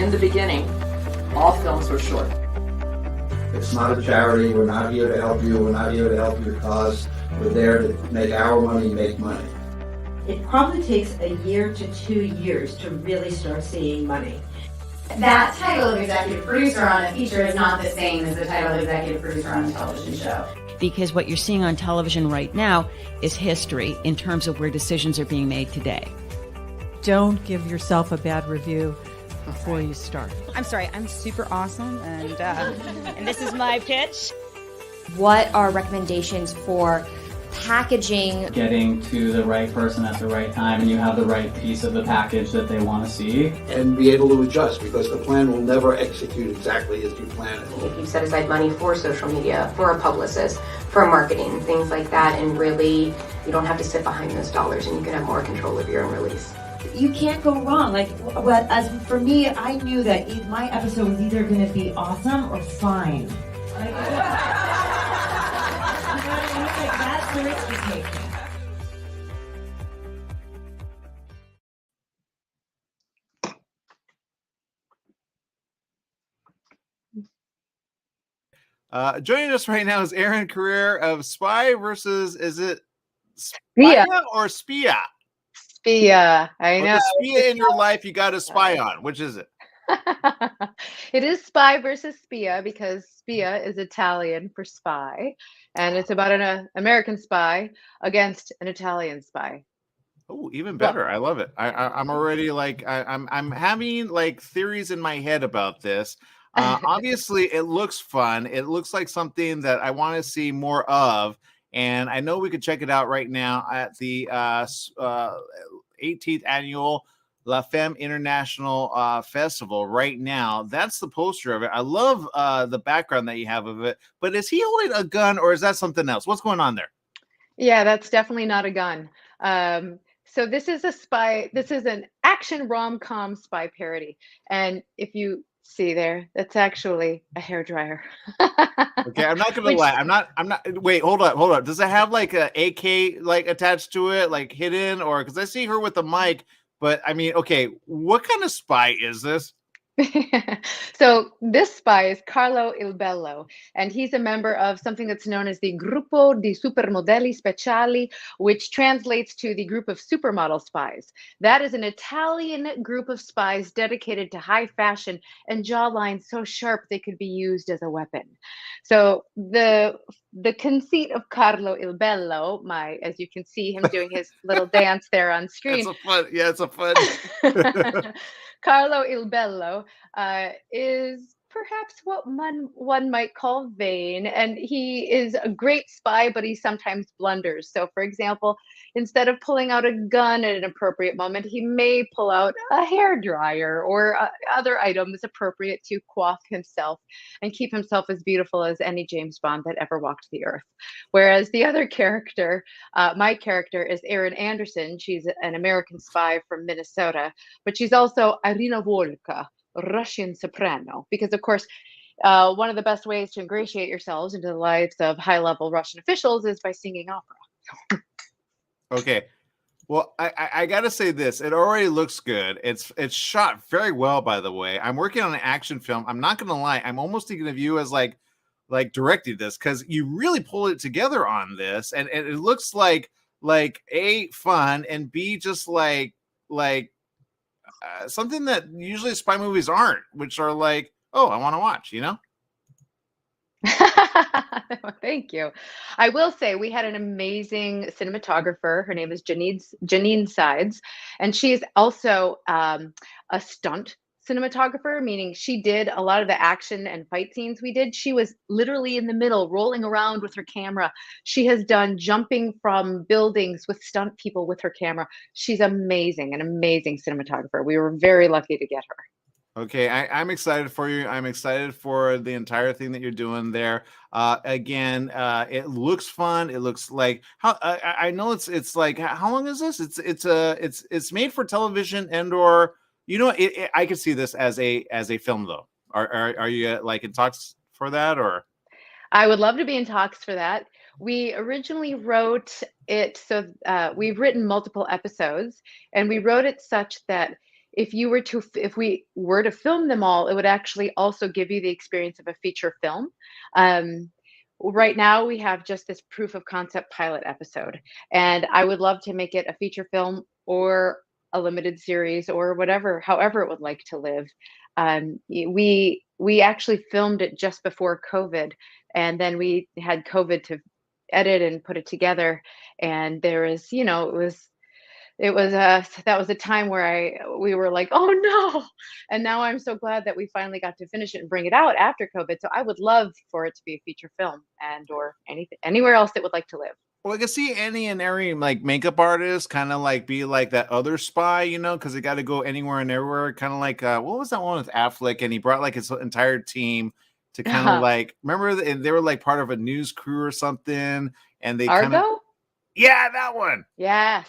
in the beginning, all films were short. It's not a charity. We're not here to help you. We're not here to help your cause. We're there to make our money make money. It probably takes a year to 2 years to really start seeing money. That title of executive producer on a feature is not the same as the title of executive producer on a television show. Because what you're seeing on television right now is history in terms of where decisions are being made today. Don't give yourself a bad review before you start. I'm sorry, I'm super awesome, and this is my pitch. What are recommendations for packaging? Getting to the right person at the right time, and you have the right piece of the package that they want to see. And be able to adjust, because the plan will never execute exactly as you plan it. If you set aside money for social media, for a publicist, for marketing, things like that, and really you don't have to sit behind those dollars and you can have more control of your own release. You can't go wrong. As for me, I knew that my episode was either going to be awesome or fine. That's the risk you take. Joining us right now is Erin Carrere of Spy versus, is it Spia or Spia? Spia, I know. The Spia in your life you got to spy on. Which is it? It is Spy versus Spia because Spia is Italian for spy, and it's about an American spy against an Italian spy. Oh, even better! I love it. I'm already like I'm having like theories in my head about this. Obviously, it looks fun. It looks like something that I want to see more of. And I know we could check it out right now at the 18th annual La Femme International Festival right now. That's the poster of it. I love the background that you have of it. But is he holding a gun or is that something else? What's going on there? Yeah, that's definitely not a gun. So this is a spy. This is an action rom-com spy parody. And if you see there, that's actually a hairdryer. Okay, I'm not gonna lie. I'm not. Wait, hold up. Does it have like a AK like attached to it, like hidden, or because I see her with the mic? But I mean, okay, what kind of spy is this? So this spy is Carlo Il Bello, and he's a member of something that's known as the Gruppo di Supermodelli Speciali, which translates to the group of supermodel spies. That is an Italian group of spies dedicated to high fashion and jawlines so sharp they could be used as a weapon. So the conceit of Carlo Il Bello, as you can see him doing his little dance there on screen. It's a fun. Carlo Il Bello is perhaps what one might call vain, and he is a great spy, but he sometimes blunders. So, for example, instead of pulling out a gun at an appropriate moment, he may pull out a hairdryer or other items appropriate to coif himself and keep himself as beautiful as any James Bond that ever walked the earth. Whereas the other character, my character, is Erin Anderson. She's an American spy from Minnesota, but she's also Irina Volka, Russian soprano, because of course one of the best ways to ingratiate yourselves into the lives of high-level Russian officials is by singing opera. Okay, well, I gotta say this. It already looks good. It's shot very well, by the way. I'm working on an action film. I'm not gonna lie. I'm almost thinking of you as like directing this because you really pulled it together on this, and it looks like A, fun, and B, just like something that usually spy movies aren't, which are like, oh, I want to watch, you know? Thank you. I will say we had an amazing cinematographer. Her name is Janine Sides, and she's also a stunt cinematographer, meaning she did a lot of the action and fight scenes we did. She was literally in the middle, rolling around with her camera. She has done jumping from buildings with stunt people with her camera. She's amazing, an amazing cinematographer. We were very lucky to get her. Okay, I'm excited for you. I'm excited for the entire thing that you're doing there. Again, it looks fun. It looks like I know it's like, how long is this? It's made for television and/or. You know, I could see this as a film, though. Are you like in talks for that, or? I would love to be in talks for that. We originally wrote it so we've written multiple episodes, and we wrote it such that if we were to film them all, it would actually also give you the experience of a feature film. Right now we have just this proof of concept pilot episode, and I would love to make it a feature film or a limited series or whatever, however it would like to live. We actually filmed it just before COVID, and then we had COVID to edit and put it together. And there is, it was that was a time where we were like, oh no. And now I'm so glad that we finally got to finish it and bring it out after COVID. So I would love for it to be a feature film and or anything anywhere else that would like to live. Well, I can see any and every like makeup artist kind of like be like that other spy, because they got to go anywhere and everywhere. Kind of like what was that one with Affleck? And he brought like his entire team to kind of like, remember they were like part of a news crew or something, and they Argo? Yeah, that one. Yes.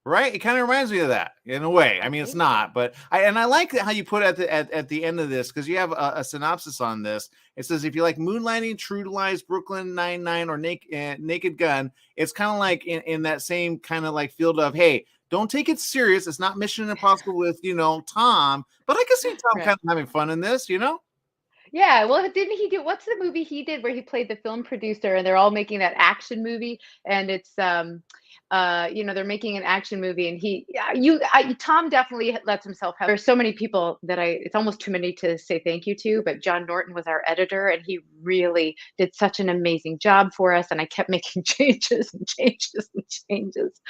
Right, it kind of reminds me of that in a way. I mean, it's not, but I like how you put it at the end of this, because you have a synopsis on this. It says if you like Moonlighting, True Lies, Brooklyn Nine-Nine, or Naked Gun, it's kind of like in that same kind of like field of, hey, don't take it serious. It's not Mission Impossible with Tom, but I can see Tom kind of having fun in this, Yeah, well, didn't he do, what's the movie he did where he played the film producer and they're all making that action movie, and it's they're making an action movie, and Tom definitely lets himself have. There's so many people that it's almost too many to say thank you to, but John Norton was our editor, and he really did such an amazing job for us, and I kept making changes and changes and changes.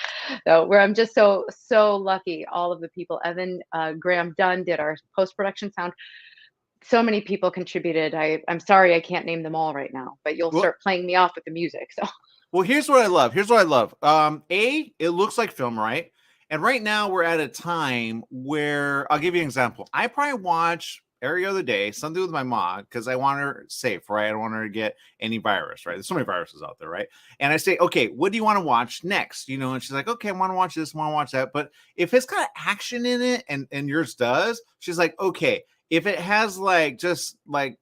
So I'm just so lucky, all of the people. And then Graham Dunn did our post-production sound. So many people contributed. I'm sorry I can't name them all right now, but you'll start playing me off with the music. So. Well, here's what I love. It looks like film, right? And right now we're at a time where I'll give you an example. I probably watch every other day something with my mom because I want her safe, right? I don't want her to get any virus, right? There's so many viruses out there, right? And I say, okay, what do you want to watch next? And she's like, okay, I want to watch this, I want to watch that. But if it's got action in it, and yours does, she's like, okay, if it has like just like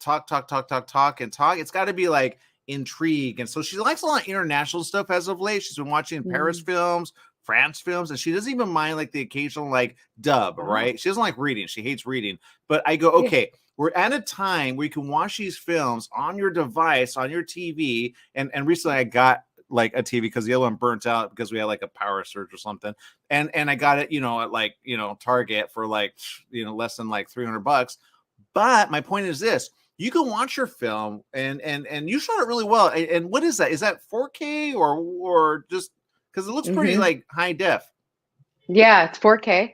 talk, it's got to be like intrigue. And so she likes a lot of international stuff as of late. She's been watching Paris films, France films, and she doesn't even mind like the occasional like dub, right? She doesn't like reading. She hates reading. But I go, okay, we're at a time where you can watch these films on your device, on your TV. And recently I got like a TV because the other one burnt out because we had like a power surge or something. And I got it, at like, Target for like, less than like $300. But my point is this: you can watch your film and you shot it really well. And what is that? Is that 4K or just because it looks pretty like high def? Yeah, it's 4K.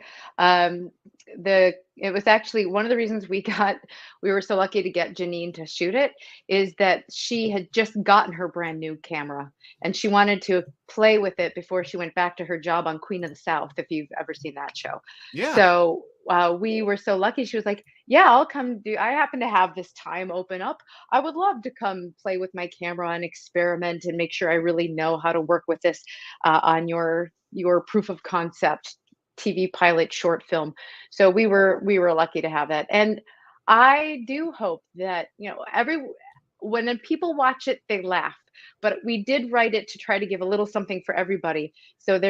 It was actually one of the reasons we were so lucky to get Janine to shoot it, is that she had just gotten her brand new camera and she wanted to play with it before she went back to her job on Queen of the South, if you've ever seen that show. Yeah. So we were so lucky. She was like, yeah, I'll come I happen to have this time open up. I would love to come play with my camera and experiment and make sure I really know how to work with this on your proof of concept TV pilot short film. So we were lucky to have that. And I do hope that, when people watch it, they laugh, but we did write it to try to give a little something for everybody. So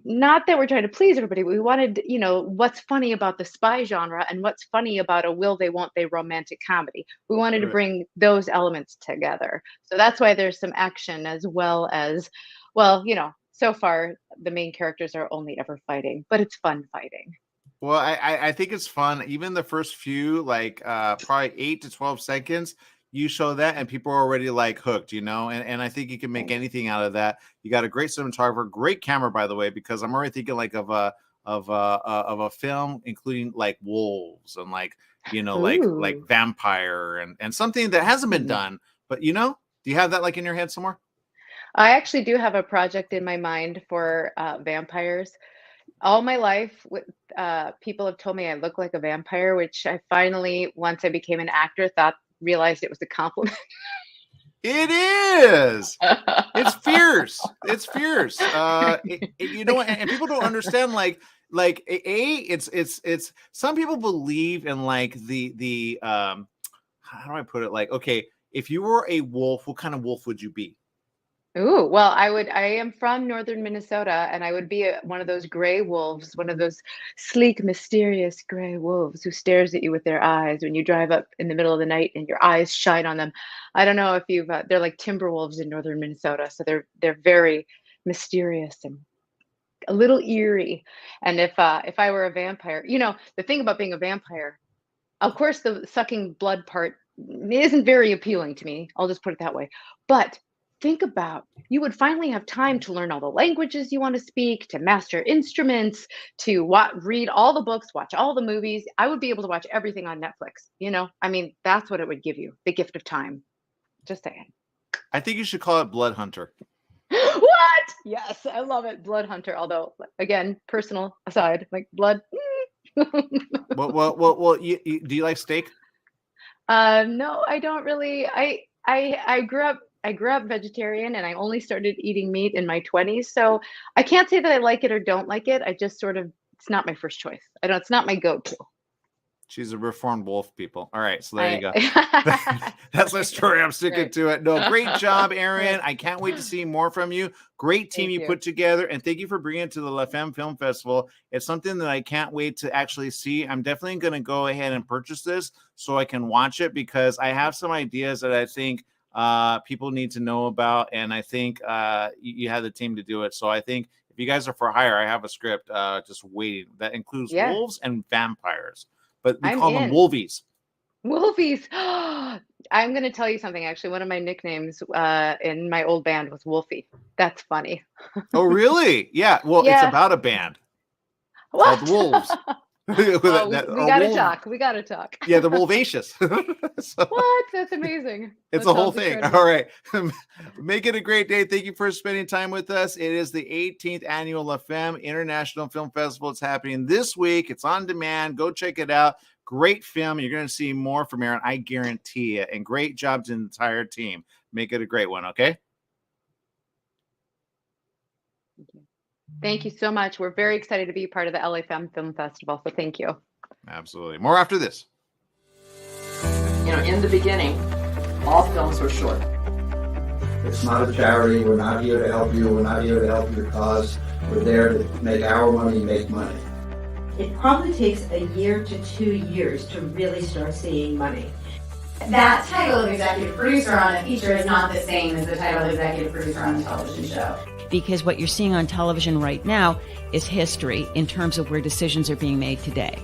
not that we're trying to please everybody, but we wanted, what's funny about the spy genre and what's funny about a will they, won't they romantic comedy. We wanted to bring those elements together. So that's why there's some action as well as, so far the main characters are only ever fighting, but it's fun fighting. Well, I think it's fun. Even the first few, like probably 8 to 12 seconds, you show that and people are already like hooked, and I think you can make anything out of that. You got a great cinematographer, great camera, by the way, because I'm already thinking like of a film including like wolves and like like vampire and something that hasn't been done. But do you have that like in your head somewhere? I actually do have a project in my mind for vampires. All my life, people have told me I look like a vampire, which I finally, once I became an actor, realized it was a compliment. It is. It's fierce. It's fierce. And people don't understand it's some people believe in like the how do I put it? Like, okay, if you were a wolf, what kind of wolf would you be? Ooh, well, I am from northern Minnesota, and I would be one of those gray wolves, one of those sleek, mysterious gray wolves who stares at you with their eyes when you drive up in the middle of the night and your eyes shine on them. I don't know if you've, they're like timber wolves in northern Minnesota, so they're very mysterious and a little eerie. And if I were a vampire, the thing about being a vampire, of course, the sucking blood part isn't very appealing to me. I'll just put it that way. But think about, you would finally have time to learn all the languages you want to speak, to master instruments, to read all the books, watch all the movies. I would be able to watch everything on Netflix. I mean, that's what it would give you, the gift of time. Just saying. I think you should call it Blood Hunter. What? Yes, I love it. Blood Hunter. Although, again, personal aside, like blood. Well, do you like steak? No, I don't really. I grew up vegetarian, and I only started eating meat in my 20s. So I can't say that I like it or don't like it. I just it's not my first choice. It's not my go-to. She's a reformed wolf, people. All right, so there you go. That's my story. I'm sticking to it. No, great job, Erin. I can't wait to see more from you. Great team you put together, and thank you for bringing it to the Femme Film Festival. It's something that I can't wait to actually see. I'm definitely going to go ahead and purchase this so I can watch it, because I have some ideas that I think people need to know about, and I think you have the team to do it. So I think if you guys are for hire, I have a script just waiting that includes wolves and vampires. But we call them wolvies. Wolvies. I'm going to tell you something. Actually, one of my nicknames in my old band was Wolfie. That's funny. Oh, really? Yeah. Well, it's about a band called Wolves. We got to talk. Yeah, the Wolvacious. What? That's amazing. It's a whole thing. Incredible. All right. Make it a great day. Thank you for spending time with us. It is the 18th annual La Femme International Film Festival. It's happening this week. It's on demand. Go check it out. Great film. You're going to see more from Erin, I guarantee it. And great job to the entire team. Make it a great one, okay? Thank you so much. We're very excited to be part of the LA Femme Film Festival, so thank you. Absolutely. More after this. In the beginning, all films were short. It's not a charity. We're not here to help you. We're not here to help your cause. We're there to make our money make money. It probably takes a year to 2 years to really start seeing money. That title of executive producer on a feature is not the same as the title of executive producer on a television show. Because what you're seeing on television right now is history in terms of where decisions are being made today.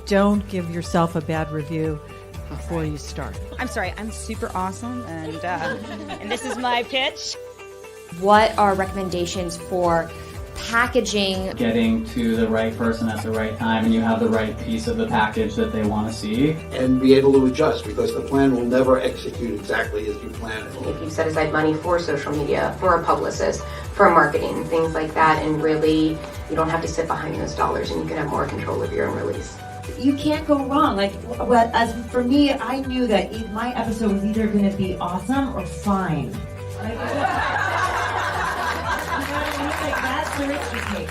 Don't give yourself a bad review before you start. I'm sorry, I'm super awesome, and this is my pitch. What are recommendations for packaging? Getting to the right person at the right time, and you have the right piece of the package that they want to see. And be able to adjust, because the plan will never execute exactly as you plan it. If you set aside money for social media, for a publicist, for marketing, things like that, and really you don't have to sit behind those dollars, and you can have more control of your own release. You can't go wrong. As for me, I knew that my episode was either going to be awesome or fine. That's the risk you take.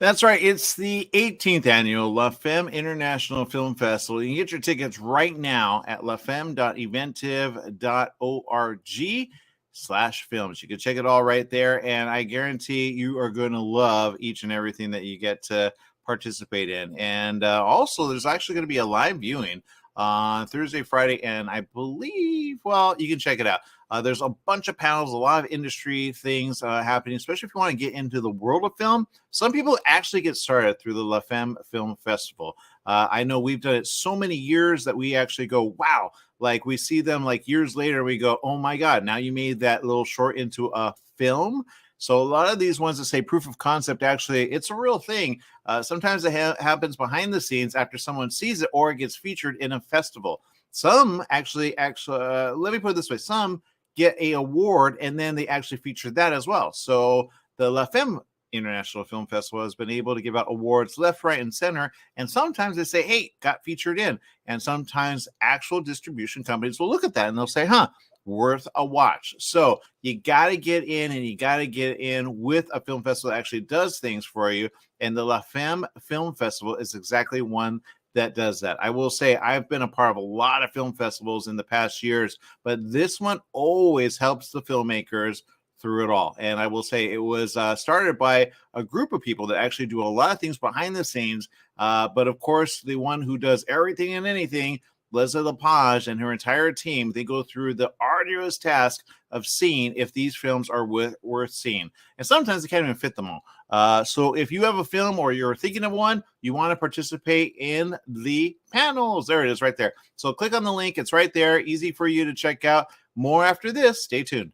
That's right. It's the 18th annual La Femme International Film Festival. You can get your tickets right now at lafemme.eventive.org/films. You can check it all right there, and I guarantee you are going to love each and everything that you get to participate in. And also, there's actually going to be a live viewing on Thursday, Friday, and I believe, well, you can check it out. There's a bunch of panels, a lot of industry things happening, especially if you want to get into the world of film. Some people actually get started through the La Femme Film Festival. I know we've done it so many years that we actually go, wow, like we see them like years later, we go, oh my God, now you made that little short into a film. So a lot of these ones that say proof of concept, actually, it's a real thing. Sometimes it happens behind the scenes after someone sees it or it gets featured in a festival. Some actually, let me put it this way. Some get a award and then they actually feature that as well. So the La Femme International Film Festival has been able to give out awards left, right, and center. And sometimes they say, hey, got featured in. And sometimes actual distribution companies will look at that and they'll say, worth a watch. So you got to get in, and you got to get in with a film festival that actually does things for you. And the La Femme Film Festival is exactly one that does that. I will say I've been a part of a lot of film festivals in the past years, but this one always helps the filmmakers through it all. And I will say it was started by a group of people that actually do a lot of things behind the scenes. But of course, the one who does everything and anything, Leslie Lepage and her entire team, they go through the arduous task of seeing if these films are worth seeing. And sometimes they can't even fit them all. So if you have a film or you're thinking of one, you want to participate in the panels. There it is right there. So click on the link. It's right there. Easy for you to check out. More after this. Stay tuned.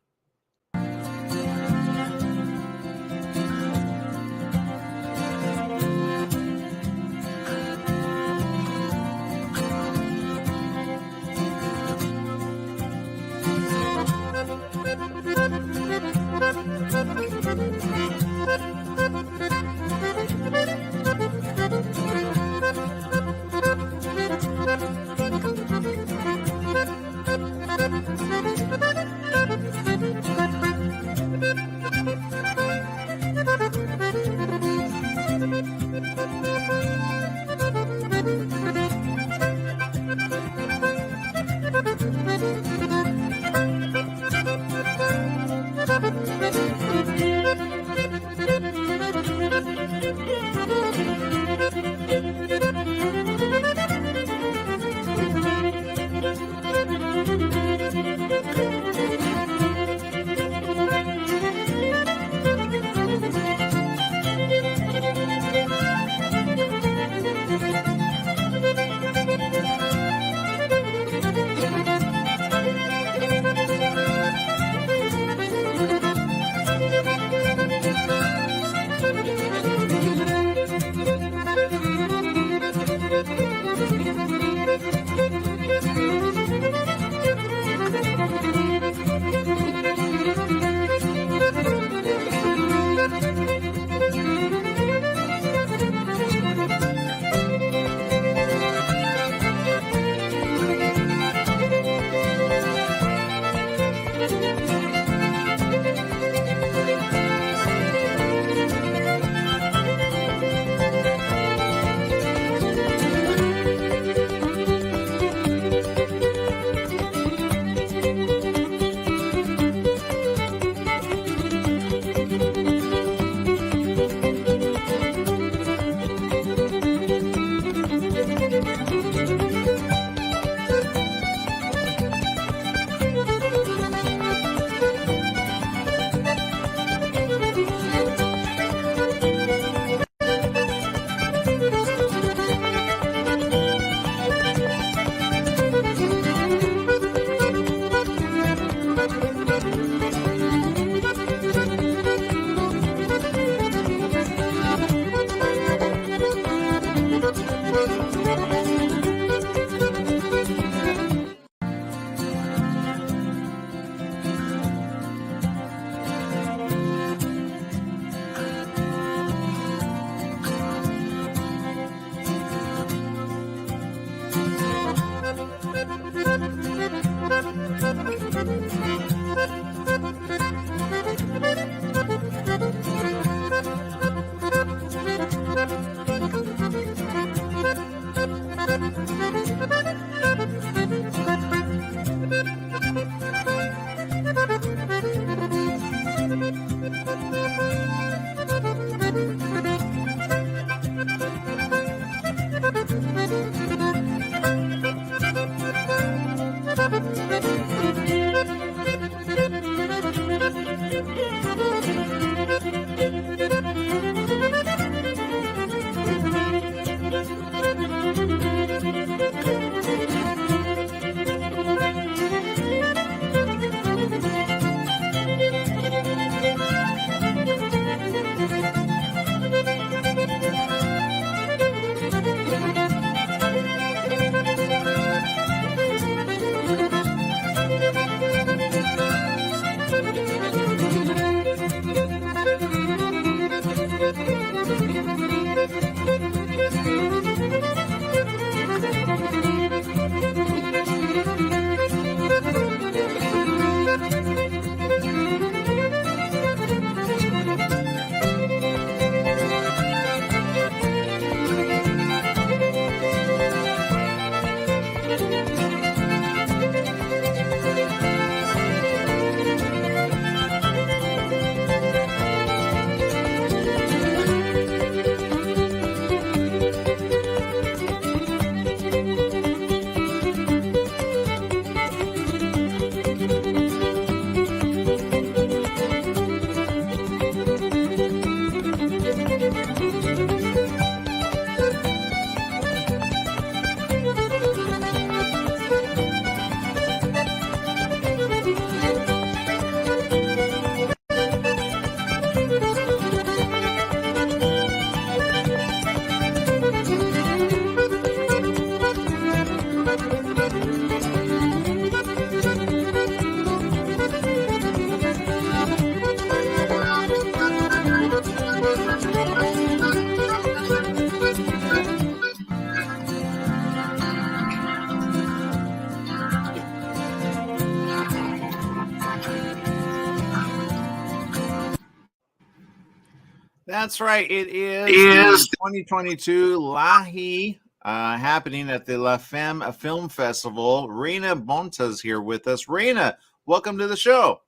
That's right. It is the 2022 Lahi happening at the La Femme Film Festival. Reina Bonta's here with us. Reina, welcome to the show.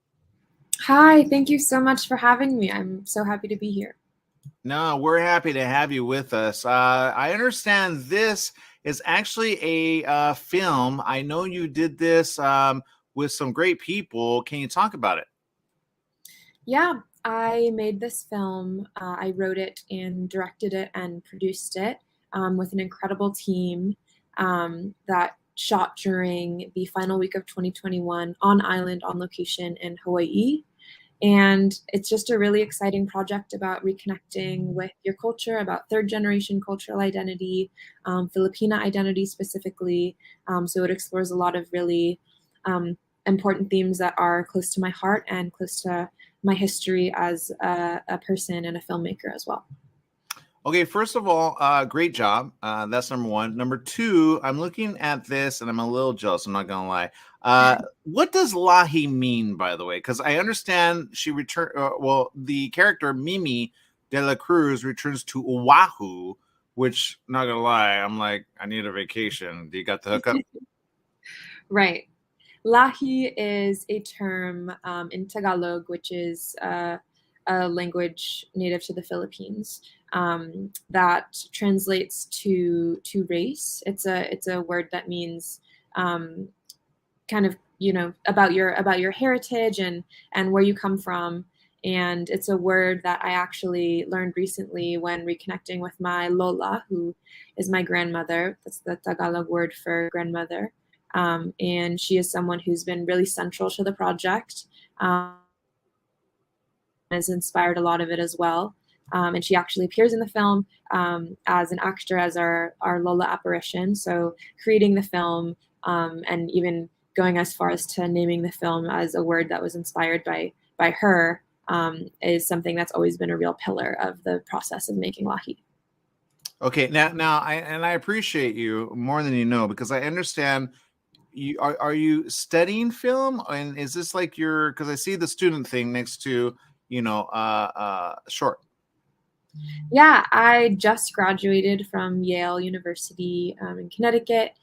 Hi, thank you so much for having me. I'm so happy to be here. No, we're happy to have you with us. I understand this is actually a film. I know you did this with some great people. Can you talk about it? Yeah, I made this film. I wrote it and directed it and produced it with an incredible team that shot during the final week of 2021 on island, on location in Hawaii. And it's just a really exciting project about reconnecting with your culture, about third generation cultural identity, Filipina identity specifically. So it explores a lot of really important themes that are close to my heart and close to my history as a person and a filmmaker as well. Okay, first of all, great job. That's number one. Number two, I'm looking at this and I'm a little jealous. I'm not going to lie. What does Lahi mean, by the way? Because I understand she returned, the character Mimi de la Cruz returns to Oahu, which, not going to lie, I'm like, I need a vacation. Do you got the hookup? Right. Lahi is a term in Tagalog, which is a language native to the Philippines, that translates to race. It's a word that means kind of, you know, about your heritage and where you come from. And it's a word that I actually learned recently when reconnecting with my Lola, who is my grandmother. That's the Tagalog word for grandmother. And she is someone who's been really central to the project, has inspired a lot of it as well. And she actually appears in the film as an actor, as our Lola apparition. So creating the film and even going as far as to naming the film as a word that was inspired by her is something that's always been a real pillar of the process of making Lahi. Okay, now I appreciate you more than you know, because I understand you are you studying film, and is this like your, because I see the student thing next to, you know, short. Yeah, I just graduated from Yale University in Connecticut.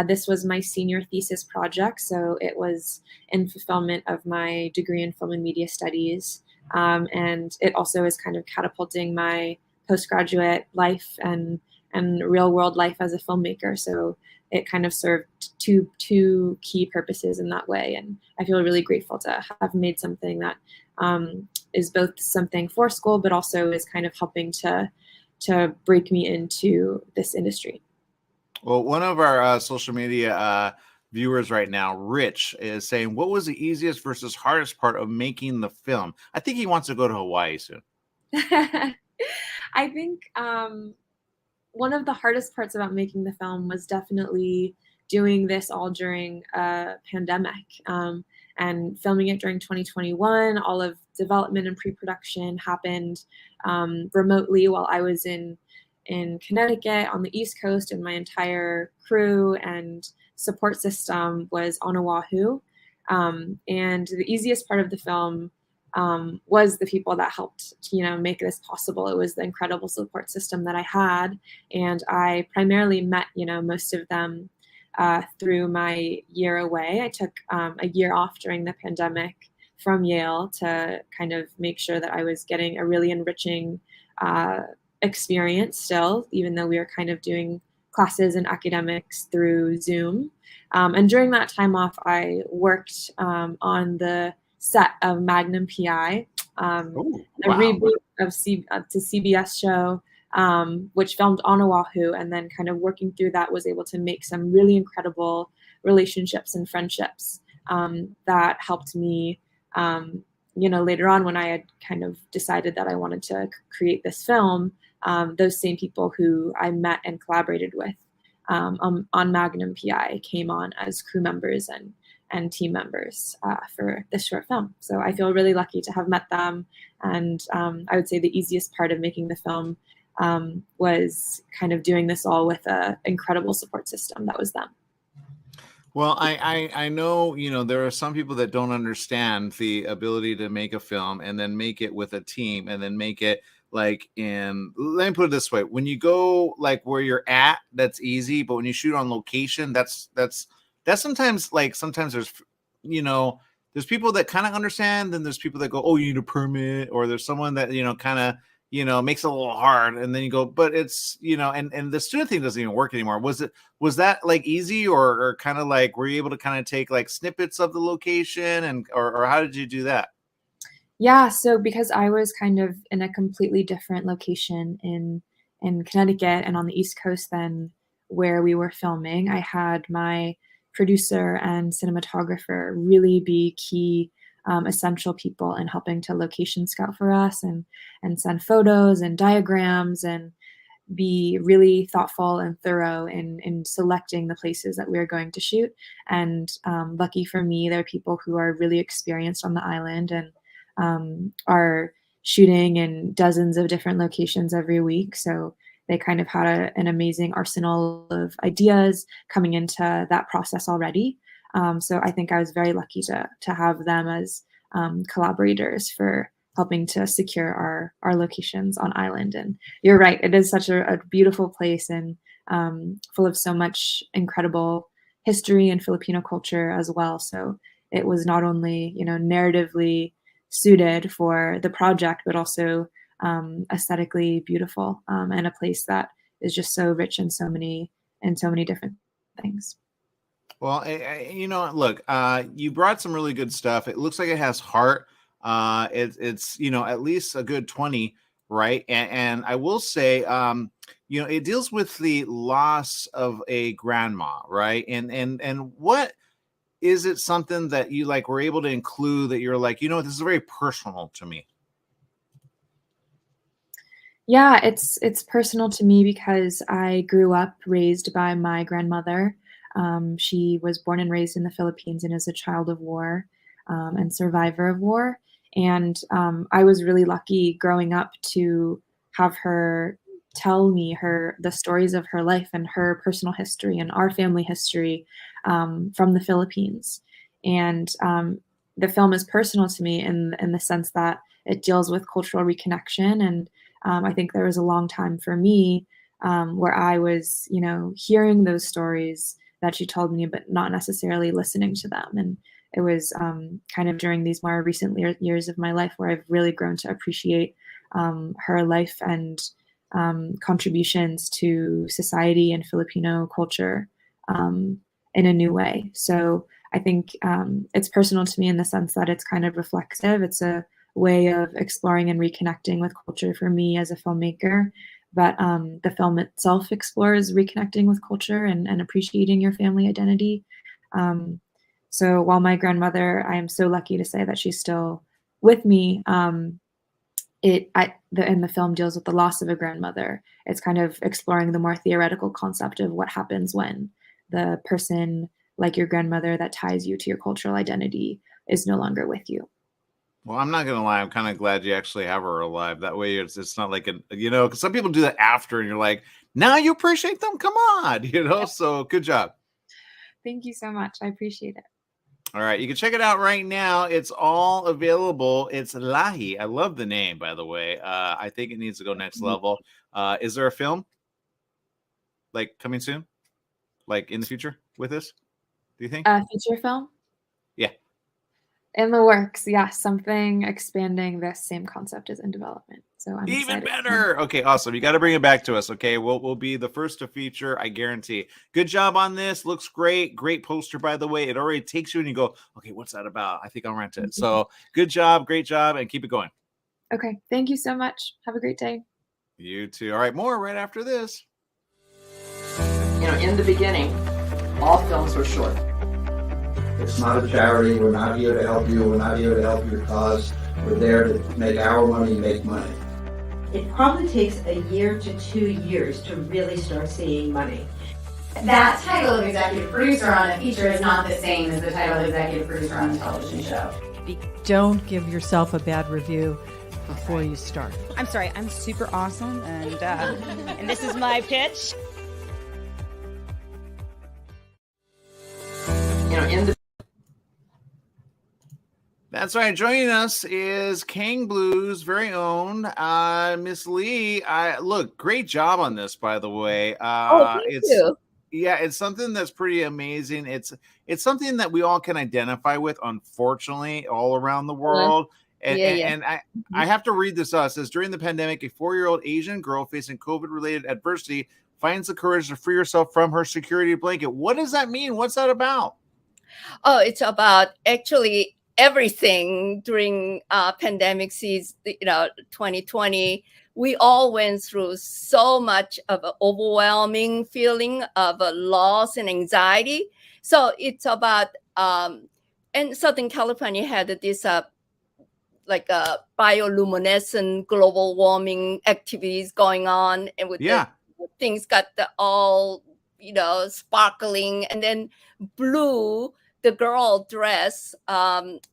This was my senior thesis project, so it was in fulfillment of my degree in film and media studies. And it also is kind of catapulting my postgraduate life and real world life as a filmmaker. So it kind of served two key purposes in that way. And I feel really grateful to have made something that is both something for school, but also is kind of helping to break me into this industry. Well, one of our social media viewers right now, Rich, is saying, what was the easiest versus hardest part of making the film? I think he wants to go to Hawaii soon. I think one of the hardest parts about making the film was definitely doing this all during a pandemic, and filming it during 2021. All of development and pre-production happened remotely while I was in Connecticut on the East Coast, and my entire crew and support system was on Oahu. And the easiest part of the film was the people that helped, make this possible. It was the incredible support system that I had, and I primarily met, most of them through my year away. I took a year off during the pandemic from Yale to kind of make sure that I was getting a really enriching experience still, even though we were kind of doing classes and academics through Zoom. And during that time off, I worked on the set of Magnum PI, a reboot of to CBS show, which filmed on Oahu, and then kind of working through that was able to make some really incredible relationships and friendships that helped me, later on when I had kind of decided that I wanted to create this film. Those same people who I met and collaborated with on Magnum PI came on as crew members and team members for this short film. So I feel really lucky to have met them. And I would say the easiest part of making the film was kind of doing this all with an incredible support system that was them. Well, I know, there are some people that don't understand the ability to make a film and then make it with a team and then make it let me put it this way. When you go where you're at, that's easy. But when you shoot on location, that's sometimes sometimes there's, there's people that kind of understand. Then there's people that go, oh, you need a permit, or there's someone that, kind of, makes it a little hard. And then you go, but it's, and the student thing doesn't even work anymore. Was that easy or kind of were you able to kind of take snippets of the location or how did you do that? Yeah, so because I was kind of in a completely different location in Connecticut and on the East Coast than where we were filming, I had my producer and cinematographer really be key essential people in helping to location scout for us and send photos and diagrams and be really thoughtful and thorough in selecting the places that we were going to shoot. And lucky for me, there are people who are really experienced on the island and are shooting in dozens of different locations every week. So they kind of had an amazing arsenal of ideas coming into that process already. So I think I was very lucky to have them as collaborators for helping to secure our locations on island. And you're right, it is such a beautiful place and full of so much incredible history and Filipino culture as well. So it was not only, narratively suited for the project, but also aesthetically beautiful and a place that is just so rich in so many different things. Well, look, you brought some really good stuff. It looks like it has heart. It's at least a good 20, right? And I will say, it deals with the loss of a grandma, right? And what is it something that you were able to include that you're this is very personal to me? Yeah, it's personal to me because I grew up raised by my grandmother. She was born and raised in the Philippines and is a child of war and survivor of war. And I was really lucky growing up to have her tell me the stories of her life and her personal history and our family history from the Philippines. And the film is personal to me in the sense that it deals with cultural reconnection. And I think there was a long time for me where I was, hearing those stories that she told me, but not necessarily listening to them. And it was kind of during these more recent years of my life where I've really grown to appreciate her life and contributions to society and Filipino culture in a new way. So I think it's personal to me in the sense that it's kind of reflexive. It's a way of exploring and reconnecting with culture for me as a filmmaker. But the film itself explores reconnecting with culture and appreciating your family identity. So while my grandmother, I am so lucky to say that she's still with me, and the film deals with the loss of a grandmother. It's kind of exploring the more theoretical concept of what happens when the person like your grandmother that ties you to your cultural identity is no longer with you. Well, I'm not gonna lie. I'm kind of glad you actually have her alive. That way, it's not like because some people do that after, and you're like, now you appreciate them. Come on, So good job. Thank you so much. I appreciate it. All right, you can check it out right now. It's all available. It's Lahi. I love the name, by the way. I think it needs to go next level. Is there a film like coming soon, like in the future with this? Do you think? Feature film? Yeah. In the works, yes. Something expanding this same concept is in development. So I'm even excited. better. Okay, awesome. You got to bring it back to us. Okay, we'll be the first to feature. I guarantee. Good job on this. Looks great. Great poster, by the way. It already takes you and you go, okay, what's that about? I think I'll rent it. So good job, great job, and keep it going. Okay, thank you so much. Have a great day. You too. All right, more right after this. In the beginning, all films were short. It's not a charity. We're not here to help you. We're not here to help your cause. We're there to make our money make money. It probably takes a year to 2 years to really start seeing money. That title of executive producer on a feature is not the same as the title of executive producer on a television show. Don't give yourself a bad review before you start. I'm sorry, I'm super awesome, and this is my pitch. In the That's right. Joining us is Kang Blue's very own Miss Lee. Look, great job on this, by the way. Thank you. Yeah, it's something that's pretty amazing. It's something that we all can identify with, unfortunately, all around the world. And I have to read this out. It says, during the pandemic, a 4-year-old Asian girl facing COVID-related adversity finds the courage to free herself from her security blanket. What does that mean? What's that about? Oh, it's about actually everything during pandemic season, 2020. We all went through so much of an overwhelming feeling of loss and anxiety. So it's about, and Southern California had this like bioluminescent global warming activities going on, and with things got all sparkling, and then blue. The girl dress,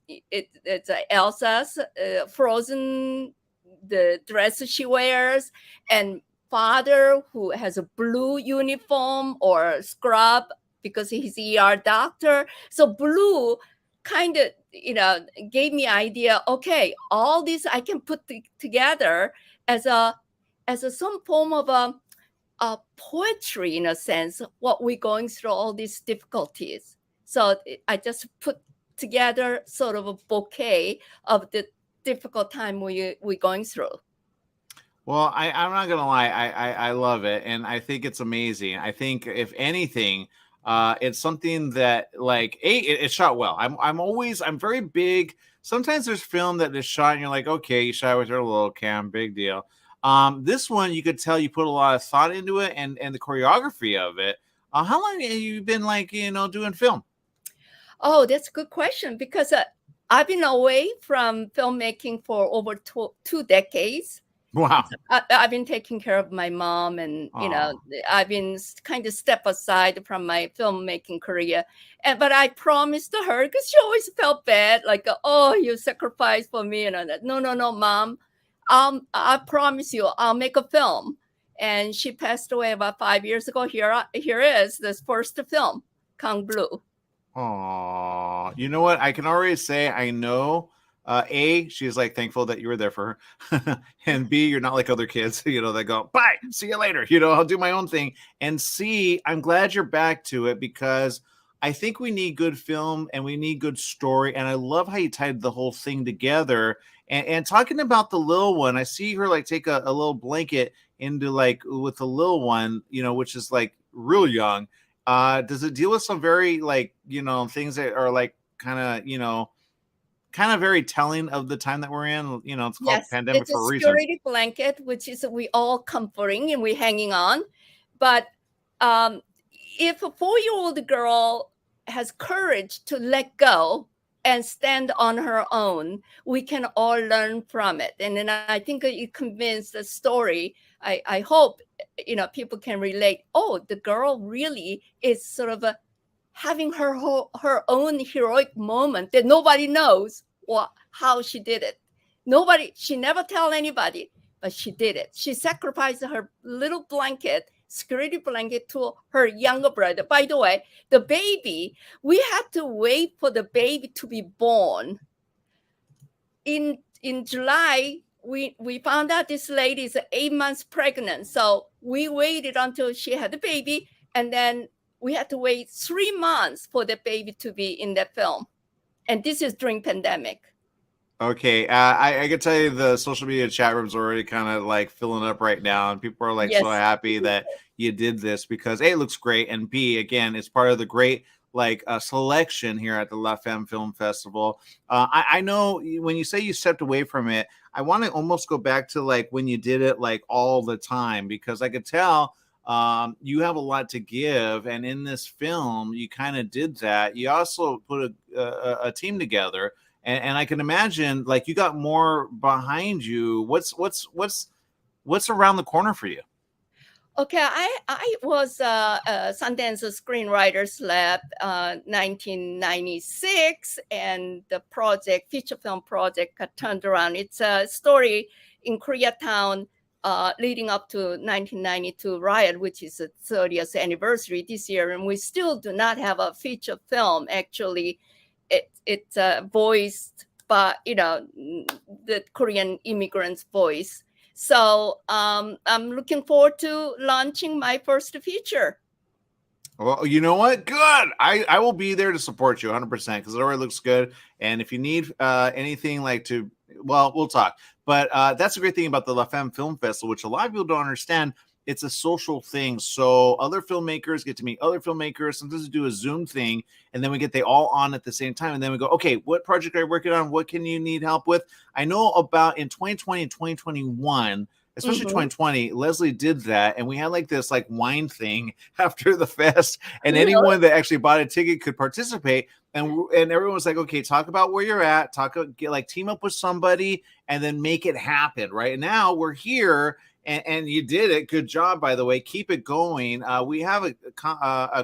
it's Elsa's Frozen, the dress she wears, and father who has a blue uniform or scrub because he's ER doctor. So blue kind of, gave me idea. Okay, all this I can put together as some form of a poetry in a sense. What we're going through, all these difficulties. So I just put together sort of a bouquet of the difficult time we're going through. Well, I'm not gonna lie, I love it, and I think it's amazing. I think if anything, it's something that it's shot well. I'm very big. Sometimes there's film that is shot and you're like, okay, you shot with your little cam, big deal. This one you could tell you put a lot of thought into it and the choreography of it. How long have you been doing film? Oh, that's a good question, because I've been away from filmmaking for over 2 decades. Wow. I've been taking care of my mom, and I've been kind of step aside from my filmmaking career. But I promised to her, because she always felt bad, like, oh, you sacrificed for me, and that. No, Mom. I promise you, I'll make a film. And she passed away about 5 years ago. Here is this first film, Kang Blue. Oh, you know what? I can already say I know. A, she's thankful that you were there for her, and B, you're not like other kids, that go, bye, see you later. I'll do my own thing. And C, I'm glad you're back to it, because I think we need good film and we need good story. And I love how you tied the whole thing together. And talking about the little one, I see her take a little blanket into with the little one, which is real young. Does it deal with some very like, things that are like kind of very telling of the time that we're in? It's called Yes, pandemic it's a for a reason. security blanket, which is we all comforting and we're hanging on. But if a 4-year-old girl has courage to let go and stand on her own, we can all learn from it. And then I think it convinced the story. I hope people can relate. Oh, the girl really is sort of having her own heroic moment that nobody knows how she did it. She never tell anybody, but she did it. She sacrificed her little blanket, security blanket, to her younger brother. By the way, the baby, we had to wait for the baby to be born. In July, we found out this lady is 8 months pregnant. So we waited until she had the baby, and then we had to wait 3 months for the baby to be in the film. And this is during pandemic. Okay, I can tell you the social media chat room's already kind of like filling up right now, and people are like so happy that you did this because A, it looks great, and B, again, it's part of the great selection here at the La Femme Film Festival. I know when you say you stepped away from it, I want to almost go back to like when you did it like all the time, because I could tell you have a lot to give, and in this film you kind of did that. You also put a team together. And I can imagine like you got more behind you. What's around the corner for you? Okay, I was Sundance Screenwriters Lab 1996, and the feature film project got turned around. It's a story in Koreatown leading up to 1992 riot, which is the 30th anniversary this year, and we still do not have a feature film actually. It's voiced by the Korean immigrants' voice. So I'm looking forward to launching my first feature. Well, you know what? Good. I will be there to support you 100% because it already looks good. And if you need anything we'll talk. But that's a great thing about the La Femme Film Festival, which a lot of people don't understand. It's a social thing. So other filmmakers get to meet other filmmakers. Sometimes we do a Zoom thing, and then we get they all on at the same time. And then we go, okay, what project are you working on? What can you need help with? I know about in 2020 and 2021, especially 2020, Leslie did that. And we had like this wine thing after the fest. And anyone that actually bought a ticket could participate. And everyone was like, okay, talk about where you're at, team up with somebody and then make it happen. Right now we're here. And you did it. Good job, by the way. Keep it going. We have a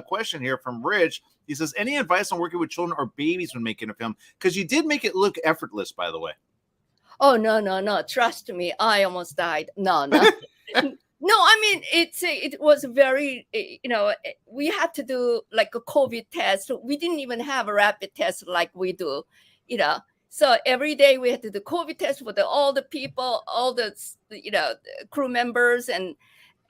question here from Rich. He says, any advice on working with children or babies when making a film? Because you did make it look effortless, by the way. Oh, no. Trust me. I almost died. No. No, I mean, it was very, we had to do like a COVID test. We didn't even have a rapid test like we do, So every day we had to do COVID test for all the people, all the crew members, and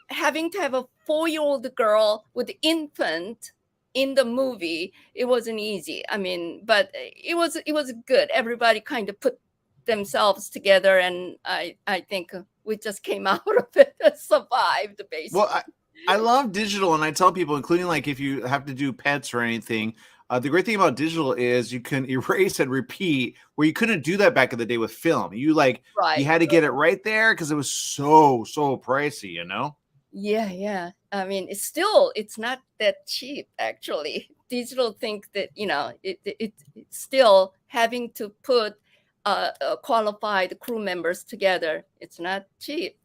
having to have a 4-year-old girl with infant in the movie, it wasn't easy. I mean, but it was good. Everybody kind of put themselves together, and I think we just came out of it and survived basically. Well, I love digital, and I tell people, including if you have to do pets or anything. The great thing about digital is you can erase and repeat, where you couldn't do that back in the day with film. You you had to get it right there because it was so pricey, Yeah. I mean, it's not that cheap actually. Digital think that it's still having to put qualified crew members together. It's not cheap.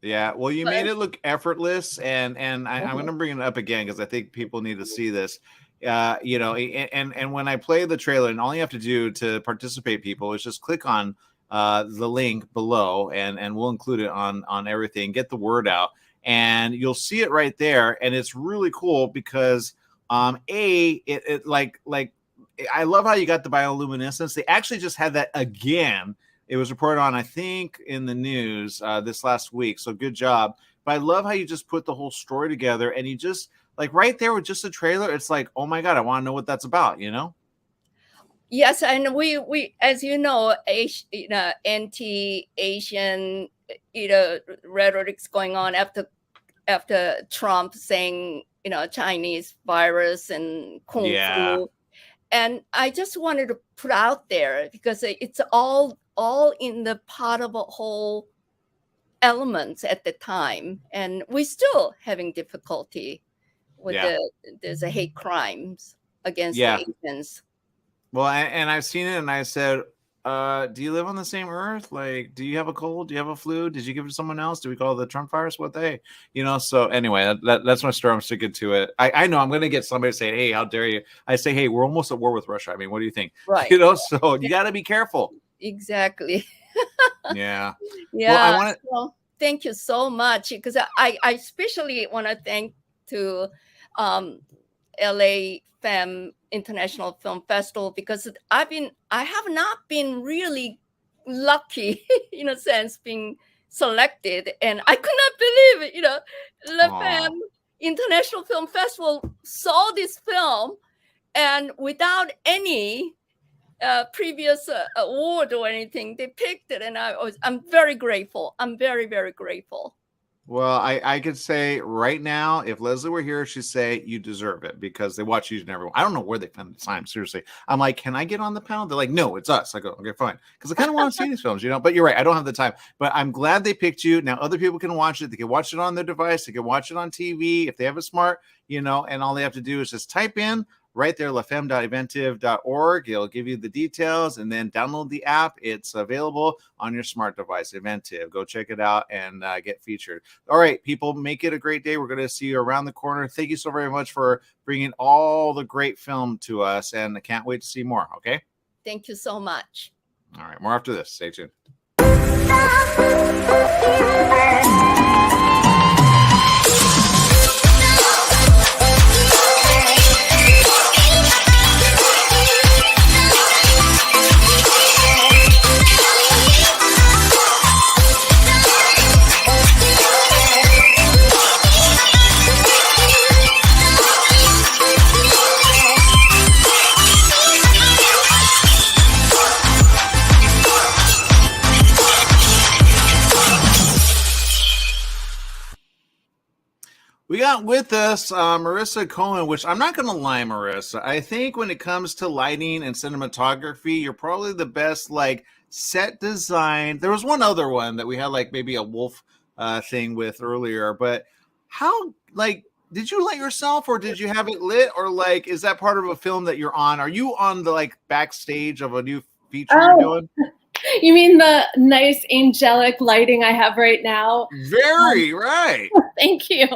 Yeah, well, you made it look effortless, and I'm going to bring it up again because I think people need to see this. And when I play the trailer, and all you have to do to participate, people, is just click on the link below, and we'll include it on everything. Get the word out, and you'll see it right there. And it's really cool because I love how you got the bioluminescence. They actually just had that again. It was reported on, I think, in the news this last week. So good job. But I love how you just put the whole story together, and you just right there with just a trailer. It's like, oh my God, I want to know what that's about, Yes, and we as you know, anti-Asian rhetoric's going on after after Trump saying, Chinese virus and kung fu. And I just wanted to put out there because it's all in the part of a whole elements at the time. And we're still having difficulty with there's a hate crimes against the Asians. Well, and I've seen it and I said, do you live on the same earth? Like, do you have a cold? Do you have a flu? Did you give it to someone else? Do we call it the Trump virus? What they, so anyway, that's my story. I'm sticking to it. I know I'm going to get somebody to say, hey, how dare you? I say, hey, we're almost at war with Russia. I mean, what do you think? Right. So you got to be careful. Exactly. Yeah. Yeah. Well, thank you so much. Because I especially want to thank to LA Femme International Film Festival, because I have not been really lucky in a sense being selected, and I could not believe it. La Femme International Film Festival saw this film, and without any previous award or anything, they picked it, and I'm very grateful. I'm very, very grateful. Well, I could say right now, if Leslie were here, she'd say you deserve it because they watch you and everyone. I don't know where they found the time. Seriously, I'm like, can I get on the panel? They're like, no, it's us. I go, okay, fine, because I kind of want to see these films, But you're right, I don't have the time. But I'm glad they picked you. Now other people can watch it. They can watch it on their device. They can watch it on TV if they have a smart, and all they have to do is just type in right there, lafemme.eventive.org. It'll give you the details, and then download the app. It's available on your smart device, Eventive. Go check it out and get featured. All right, people, make it a great day. We're going to see you around the corner. Thank you so very much for bringing all the great film to us, and I can't wait to see more, okay? Thank you so much. All right, more after this. Stay tuned. We got with us Marissa Cohen, which I'm not going to lie, Marissa. I think when it comes to lighting and cinematography, you're probably the best, set design. There was one other one that we had, maybe a wolf thing with earlier. But how, did you light yourself, or did you have it lit, or is that part of a film that you're on? Are you on the backstage of a new feature you're doing? You mean the nice angelic lighting I have right now? Very right. Thank you.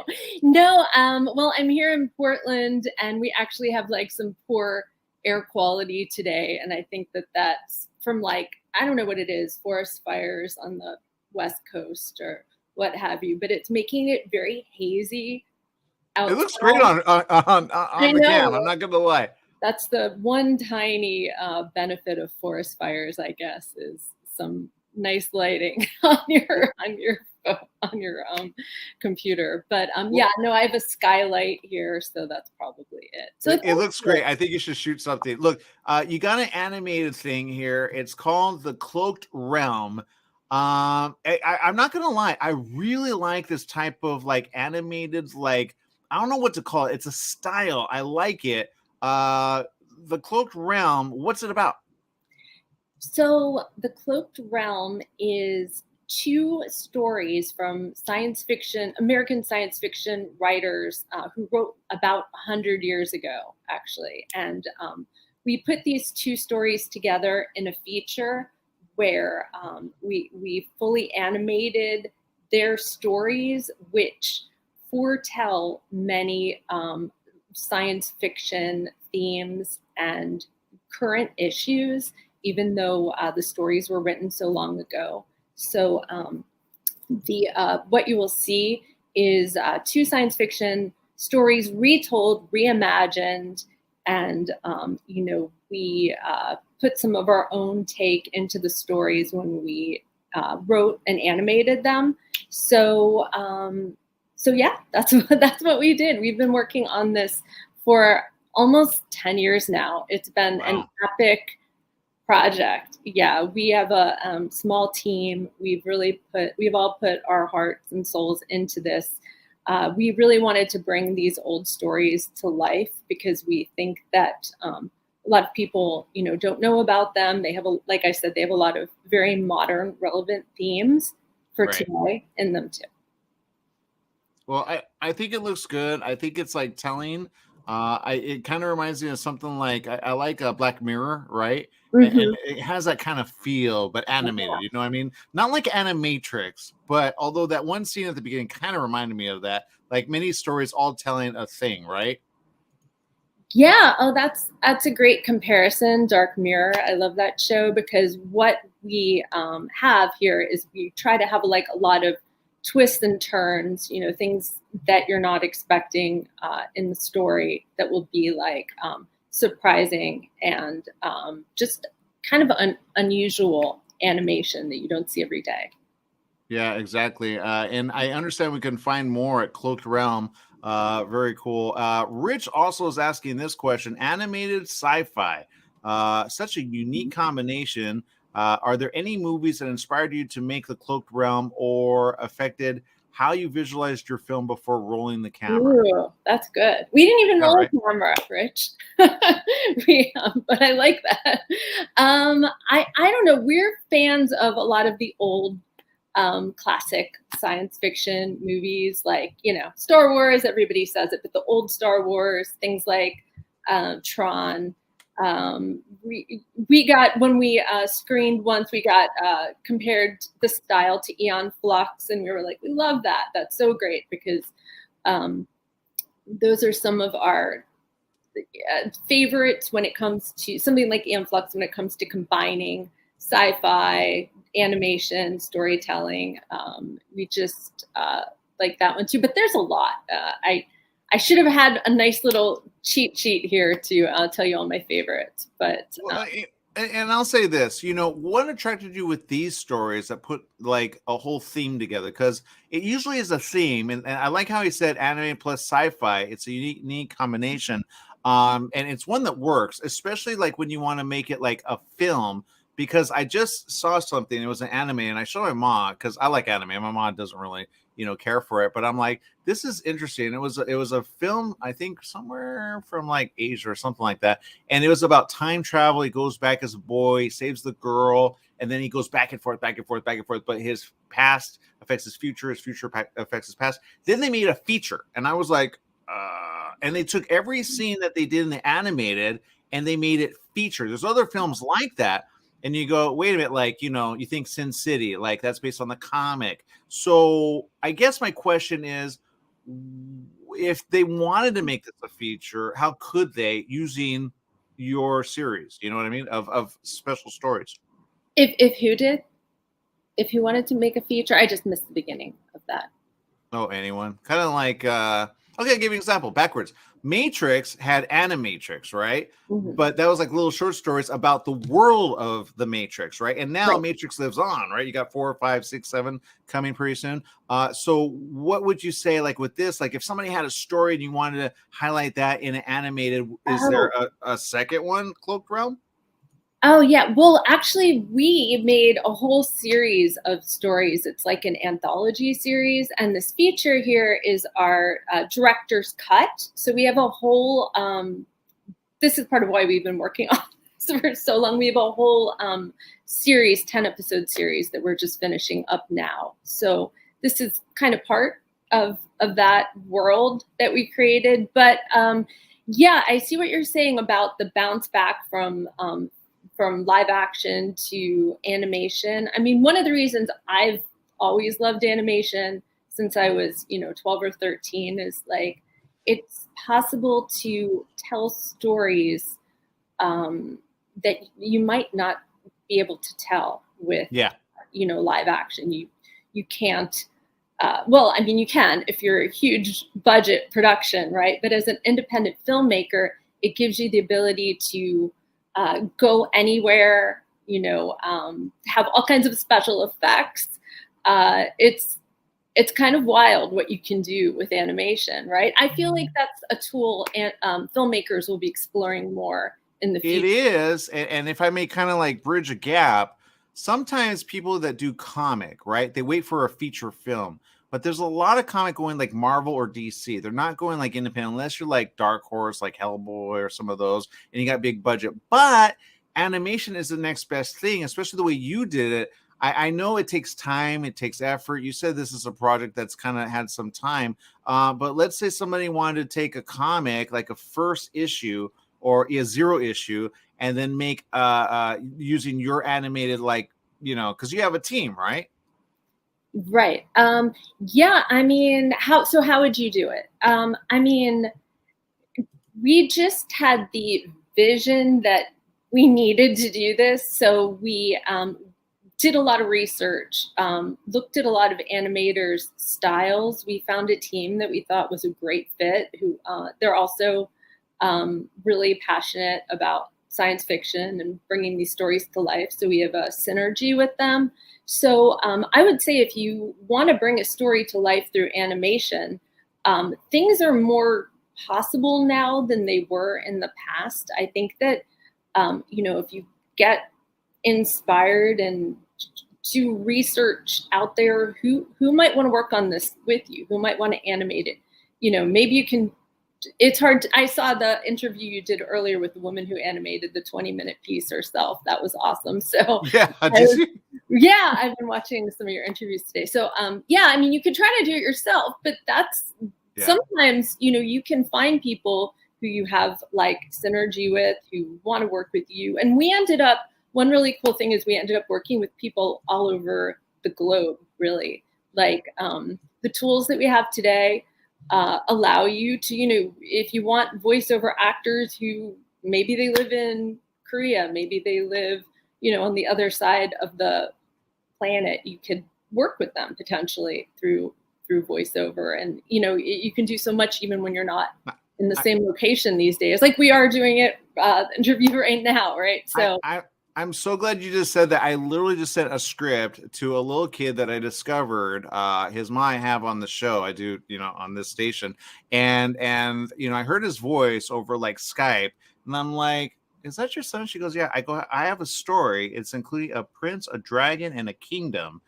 No, well, I'm here in Portland, and we actually have some poor air quality today, and I think that's from I don't know what it is, forest fires on the West Coast or what have you, but it's making it very hazy outside. It looks great on the cam. I'm not gonna lie. That's the one tiny benefit of forest fires, I guess, is some nice lighting on your computer. But no, I have a skylight here, so that's probably it. So it looks great. I think you should shoot something. Look, you got an animated thing here. It's called The Cloaked Realm. I'm not gonna lie, I really like this type of animated, I don't know what to call it. It's a style. I like it. The Cloaked Realm, what's it about? So The Cloaked Realm is two stories from American science fiction writers who wrote about 100 years ago, actually. And we put these two stories together in a feature where we fully animated their stories, which foretell many science fiction themes and current issues, even though the stories were written so long ago. So what you will see is two science fiction stories retold, reimagined, and we put some of our own take into the stories when we wrote and animated them. So yeah, that's what we did. We've been working on this for almost 10 years now. It's been an epic project. Yeah, we have a small team. We've all put our hearts and souls into this. we really wanted to bring these old stories to life because we think that a lot of people, don't know about them. They have, like I said, they have a lot of very modern, relevant themes for today in them too. Well, I think it looks good. I think it's like telling. It kind of reminds me of something like I like Black Mirror, right? And it has that kind of feel, but animated. You know what I mean? Not like Animatrix, but although that one scene at the beginning kind of reminded me of that. Like many stories, all telling a thing, right? Yeah. Oh, that's a great comparison. Dark Mirror. I love that show because what we have here is we try to have a lot of twists and turns, things that you're not expecting in the story that will be surprising and just kind of unusual animation that you don't see every day. Yeah, exactly. And I understand we can find more at Cloaked Realm. Very cool. Rich also is asking this question: animated sci-fi, such a unique combination. Are there any movies that inspired you to make the Cloaked Realm or affected how you visualized your film before rolling the camera? Ooh, that's good. We didn't even roll a camera, Rich. But I like that. I don't know. We're fans of a lot of the old classic science fiction movies, like Star Wars. Everybody says it, but the old Star Wars, things like Tron. We got, when we screened once, we got compared the style to Aeon Flux, and we were like, we love that. That's so great because those are some of our favorites when it comes to something like Aeon Flux, when it comes to combining sci-fi, animation, storytelling. We just like that one too, but there's a lot. I should have had a nice little cheat sheet here to tell you all my favorites, but and I'll say this, what attracted you with these stories that put like a whole theme together? Because it usually is a theme, and I like how he said anime plus sci-fi. It's a unique combination, and it's one that works, especially like when you want to make it like a film. Because I just saw something, it was an anime, and I showed my mom because I like anime. My mom doesn't really, care for it, but I'm like, this is interesting. It was a film, I think somewhere from like Asia or something like that, and it was about time travel. He goes back as a boy, saves the girl, and then he goes back and forth, back and forth, back and forth. But his past affects his future affects his past. Then they made a feature, and I was like, and they took every scene that they did in the animated and they made it feature. There's other films like that. And you go, wait a minute, like, you think Sin City, like that's based on the comic. So I guess my question is, if they wanted to make this a feature, how could they, using your series, you know what I mean, of special stories? If who did? If he wanted to make a feature, I just missed the beginning of that. Oh, anyone? Kind of like, okay, I'll give you an example, backwards. Matrix had Animatrix, right? But that was like little short stories about the world of the Matrix, right? And now Matrix lives on, right? You got 4, 5, 6, 7 coming pretty soon. So what would you say, like with this, like if somebody had a story and you wanted to highlight that in an animated, is there a second one, Cloaked Realm? Oh, yeah. Well, actually, we made a whole series of stories. It's like an anthology series. And this feature here is our director's cut. So we have a whole, this is part of why we've been working on this for so long. We have a whole series, 10-episode series that we're just finishing up now. So this is kind of part of that world that we created. But yeah, I see what you're saying about the bounce back from live action to animation. I mean, one of the reasons I've always loved animation since I was, 12 or 13 is like, it's possible to tell stories that you might not be able to tell with, live action. You can't, well, I mean, you can if you're a huge budget production, right? But as an independent filmmaker, it gives you the ability to go anywhere, have all kinds of special effects. It's kind of wild what you can do with animation, right? I feel like that's a tool and filmmakers will be exploring more in the future. It is, and if I may kind of like bridge a gap, sometimes people that do comic, right, they wait for a feature film. but there's a lot of comic going like Marvel or DC. They're not going like independent unless you're like Dark Horse, like Hellboy or some of those, and you got big budget. But animation is the next best thing, especially the way you did it. I know it takes time, it takes effort. You said this is a project that's kind of had some time, but let's say somebody wanted to take a comic, like a first issue or a 0 issue, and then make using your animated, like, you know, because you have a team, right? Right. Yeah. I mean, how would you do it? I mean, we just had the vision that we needed to do this, so we did a lot of research, looked at a lot of animators' styles. We found a team that we thought was a great fit, who they're also really passionate about science fiction and bringing these stories to life. So we have a synergy with them. So I would say if you want to bring a story to life through animation, things are more possible now than they were in the past. I think that, you know, if you get inspired and do research out there, who might want to work on this with you, who might want to animate it, you know, maybe you can. It's hard. I saw the interview you did earlier with the woman who animated the 20-minute piece herself. That was awesome. So yeah, yeah, I've been watching some of your interviews today. So yeah, I mean, you could try to do it yourself, but that's sometimes, you know, you can find people who you have like synergy with, who want to work with you. And we ended up, one really cool thing is we ended up working with people all over the globe, really. Like the tools that we have today allow you to, you know, if you want voiceover actors who maybe they live in Korea, maybe they live, you know, on the other side of the planet, you could work with them potentially through voiceover. And, you know, you can do so much even when you're not in the same location these days, like we are doing it interview right now, right? So I'm so glad you just said that. I literally just sent a script to a little kid that I discovered. His mom I have on the show. I do, you know, on this station, and you know, I heard his voice over like Skype, and I'm like, "Is that your son?" She goes, "Yeah." I go, "I have a story. It's including a prince, a dragon, and a kingdom.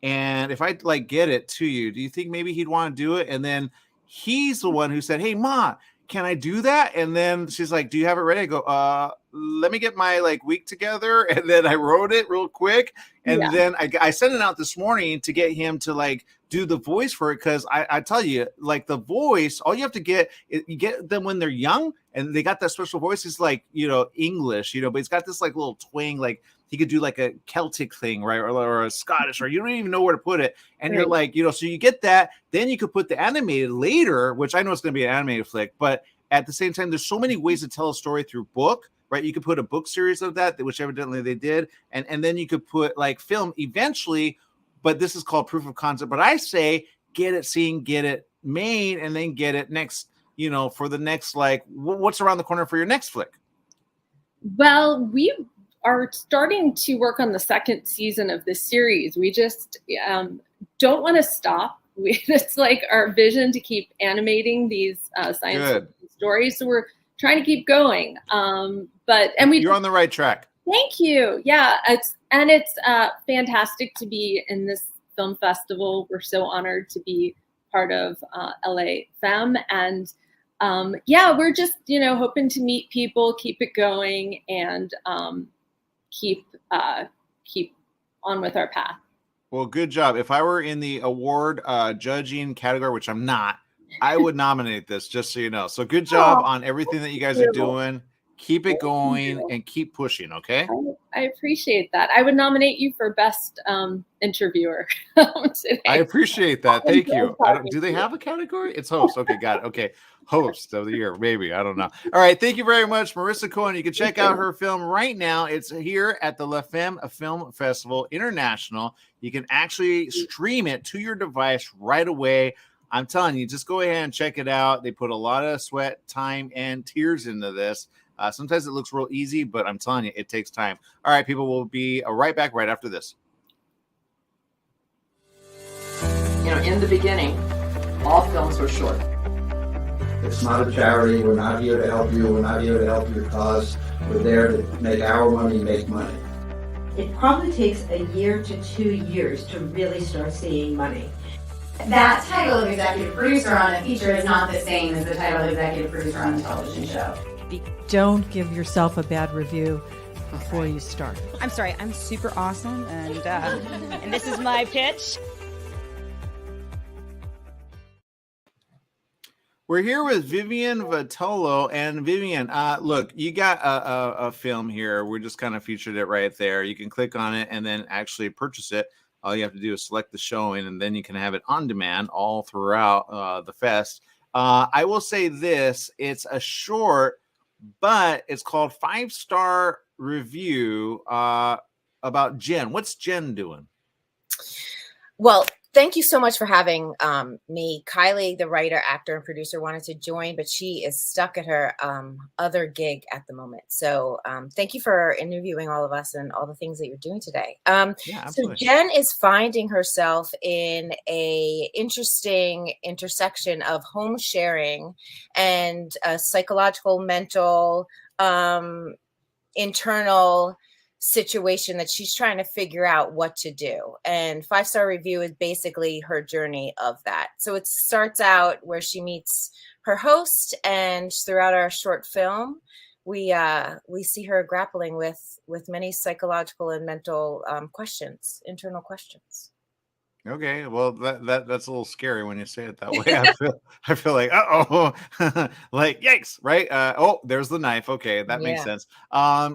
And if I like get it to you, do you think maybe he'd want to do it?" And then he's the one who said, "Hey, Ma, can I do that?" And then she's like, "Do you have it ready?" I go, let me get my like week together. And then I wrote it real quick. And then I sent it out this morning to get him to like do the voice for it. Cause I tell you, like the voice, all you have to get, you get them when they're young and they got that special voice. It's like, you know, English, you know, but it's got this like little twang, like he could do like a Celtic thing, right? Or a Scottish, or you don't even know where to put it. And you're like, you know, so you get that, then you could put the animated later, which I know it's going to be an animated flick, but at the same time, there's so many ways to tell a story through book, right? You could put a book series of that, which evidently they did. And then you could put like film eventually, but this is called proof of concept. But I say, get it seen, get it made, and then get it next, you know, for the next, like, what's around the corner for your next flick? Well, we are starting to work on the second season of this series. We just don't want to stop. It's like our vision to keep animating these science fiction stories. So we're trying to keep going. You're on the right track. Thank you. Yeah, it's fantastic to be in this film festival. We're so honored to be part of LA Femme, and we're just, you know, hoping to meet people, keep it going, and keep on with our path. Well, good job. If I were in the award judging category, which I'm not, I would nominate this, just so you know. So good job on everything that you guys are doing. Keep it going and keep pushing, okay? I appreciate that. I would nominate you for best interviewer. I appreciate that. Thank you. Do they have a category? It's host. Okay, got it. Okay, host of the year, maybe. I don't know. All right, thank you very much, Marissa Cohen. You can check out her film right now. It's here at the La Femme Film Festival International. You can actually stream it to your device right away. I'm telling you, just go ahead and check it out. They put a lot of sweat, time, and tears into this. Sometimes it looks real easy, but I'm telling you, it takes time. All right, people, will be right back right after this. You know, in the beginning, all films were short. It's not a charity. We're not here to help you. We're not here to help your cause. We're there to make our money make money. It probably takes a year to 2 years to really start seeing money. That title of executive producer on a feature is not the same as the title of executive producer on a television show. Don't give yourself a bad review before you start. I'm sorry, I'm super awesome, and this is my pitch. We're here with Vivian Vitolo, and Vivian, look, you got a film here. We're just kind of featured it right there. You can click on it and then actually purchase it. All you have to do is select the showing, and then you can have it on demand all throughout the fest. I will say this: it's a short, but it's called 5-Star Review about Jen. What's Jen doing? Well, thank you so much for having me. Kylie, the writer, actor, and producer, wanted to join, but she is stuck at her other gig at the moment. So thank you for interviewing all of us and all the things that you're doing today. So Jen is finding herself in a interesting intersection of home sharing and psychological, mental, internal situation that she's trying to figure out what to do. And 5-Star Review is basically her journey of that. So it starts out where she meets her host, and throughout our short film, we see her grappling with many psychological and mental questions, internal questions. Okay, well that's a little scary when you say it that way. I feel like like yikes, right? Oh, there's the knife. Okay, that makes sense.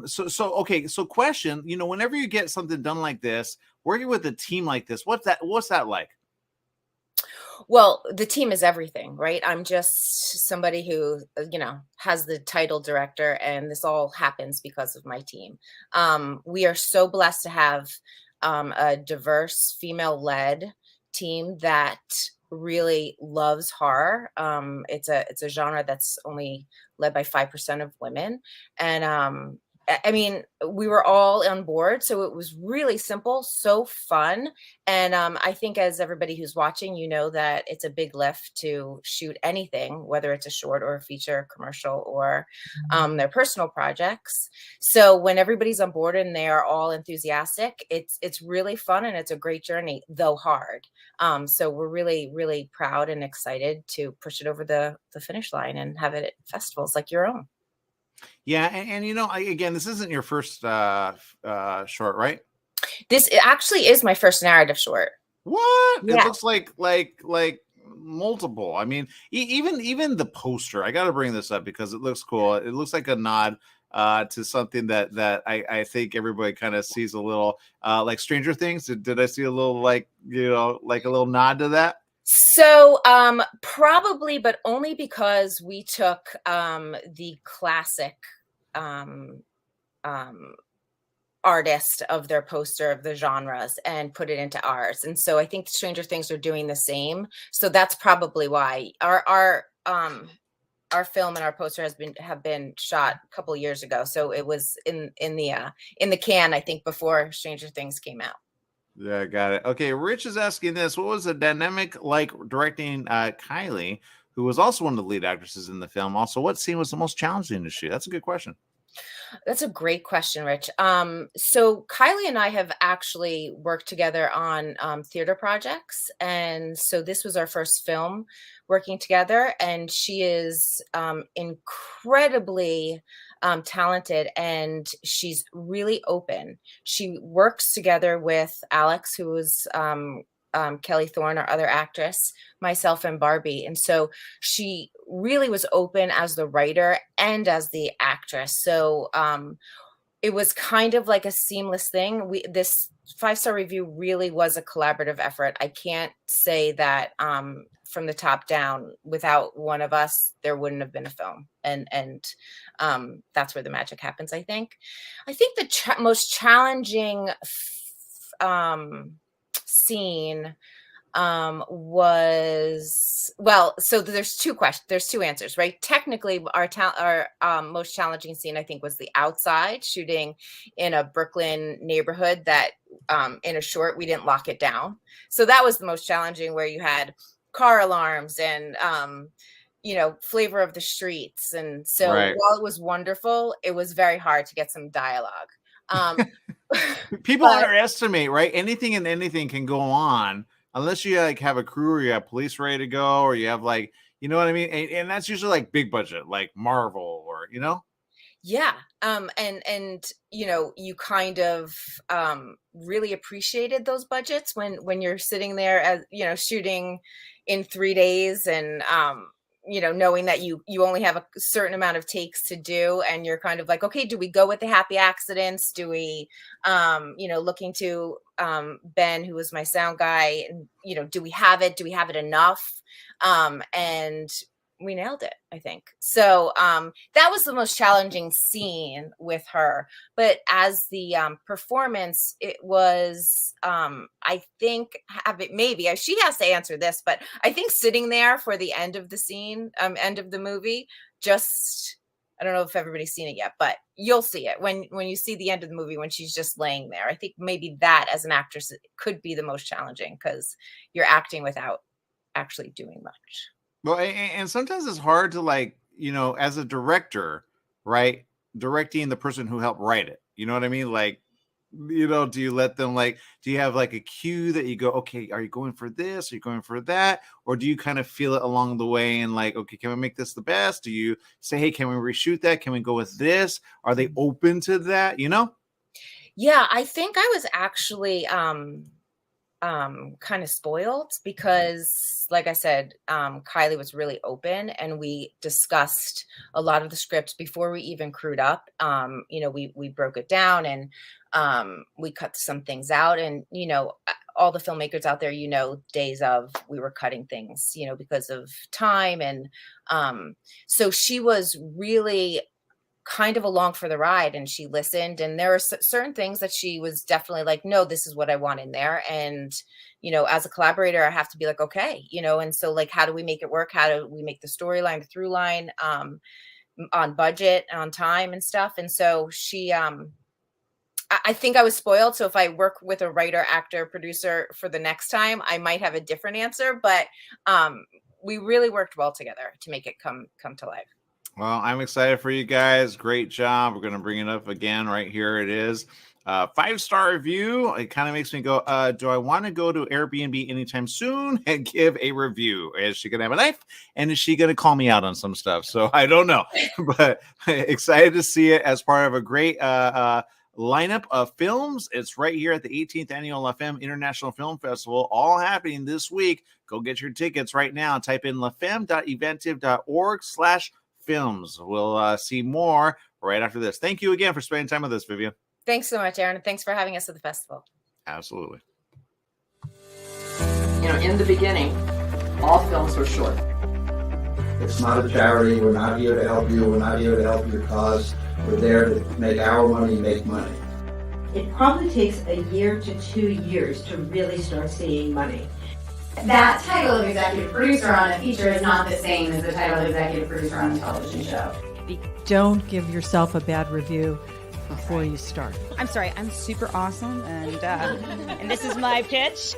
So question, whenever you get something done like this, working with a team like this, what's that like? Well, the team is everything, right? I'm just somebody who, has the title director, and this all happens because of my team. We are so blessed to have a diverse female-led team that really loves horror. It's a genre that's only led by 5% of women. And I mean, we were all on board, so it was really simple, so fun. And I think as everybody who's watching, that it's a big lift to shoot anything, whether it's a short or a feature, commercial, or their personal projects. So when everybody's on board and they are all enthusiastic, it's really fun, and it's a great journey, though hard. So we're really, really proud and excited to push it over the finish line and have it at festivals like your own. Yeah, and again, this isn't your first short, right? This actually is my first narrative short. What? Yeah. It looks like multiple. I mean, even the poster. I got to bring this up because it looks cool. It looks like a nod to something that I think everybody kind of sees a little like Stranger Things. Did I see a little like a little nod to that? So probably, but only because we took the classic artist of their poster of the genres and put it into ours. And so I think Stranger Things are doing the same. So that's probably why our film and our poster have been shot a couple of years ago. So it was in the can, I think, before Stranger Things came out. Yeah, got it. Okay, Rich is asking this. What was the dynamic like directing Kylie, who was also one of the lead actresses in the film? Also, what scene was the most challenging to shoot? That's a good question. That's a great question, Rich. So Kylie and I have actually worked together on theater projects. And so this was our first film working together. And she is incredibly talented, and she's really open. She works together with Alex, who was Kelly Thorne, our other actress, myself, and Barbie. And so she really was open as the writer and as the actress. So it was kind of like a seamless thing. This 5-Star Review really was a collaborative effort. I can't say that from the top down, without one of us, there wouldn't have been a film. And that's where the magic happens, I think. I think the most challenging scene was, well, so there's two answers, right? Technically, our most challenging scene, I think, was the outside, shooting in a Brooklyn neighborhood that in a short, we didn't lock it down. So that was the most challenging, where you had car alarms and flavor of the streets. And so while it was wonderful, it was very hard to get some dialogue. People underestimate, right? Anything and anything can go on unless you like have a crew or you have police ready to go, or you have like, you know what I mean? And that's usually like big budget, like Marvel or, you know? Yeah. And you know, you kind of really appreciated those budgets when you're sitting there as, you know, shooting in 3 days and you know, knowing that you only have a certain amount of takes to do, and you're kind of like, okay, do we go with the happy accidents? Do we you know, looking to Ben, who was my sound guy, and you know, do we have it? Do we have it enough? And we nailed it, I think. So that was the most challenging scene with her. But as the performance, it was, I think, maybe she has to answer this, but I think sitting there for the end of the scene, end of the movie, just, I don't know if everybody's seen it yet, but you'll see it when you see the end of the movie, when she's just laying there. I think maybe that as an actress could be the most challenging, because you're acting without actually doing much. Well, and sometimes it's hard to like, you know, as a director, right? Directing the person who helped write it. You know what I mean? Like, you know, do you let them like, do you have like a cue that you go, okay, are you going for this? Are you going for that? Or do you kind of feel it along the way and like, okay, can we make this the best? Do you say, hey, can we reshoot that? Can we go with this? Are they open to that? You know? Yeah, I think I was actually kind of spoiled because, like I said, Kylie was really open, and we discussed a lot of the scripts before we even crewed up. You know, we broke it down, and we cut some things out, and you know, all the filmmakers out there, you know, days of, we were cutting things, you know, because of time. And so she was really kind of along for the ride, and she listened, and there are certain things that she was definitely like, no, this is what I want in there. And you know, as a collaborator, I have to be like, okay, you know, and so like, how do we make it work? How do we make the storyline, the through line, on budget, on time and stuff? And so she I think I was spoiled. So if I work with a writer, actor, producer for the next time, I might have a different answer, but we really worked well together to make it come to life. Well, I'm excited for you guys. Great job. We're going to bring it up again. Right here it is. 5-star review. It kind of makes me go, do I want to go to Airbnb anytime soon and give a review? Is she going to have a knife? And is she going to call me out on some stuff? So I don't know. But excited to see it as part of a great lineup of films. It's right here at the 18th Annual La Femme International Film Festival, all happening this week. Go get your tickets right now. Type in lafemme.eventive.org/films. We'll see more right after this. Thank you again for spending time with us, Vivian. Thanks so much, Aaron. And thanks for having us at the festival. Absolutely. You know, in the beginning, all films were short. It's not a charity. We're not here to help you. We're not here to help your cause. We're there to make our money make money. It probably takes a year to 2 years to really start seeing money. That title of executive producer on a feature is not the same as the title of executive producer on a television show. Don't give yourself a bad review before you start. I'm sorry, I'm super awesome, and this is my pitch.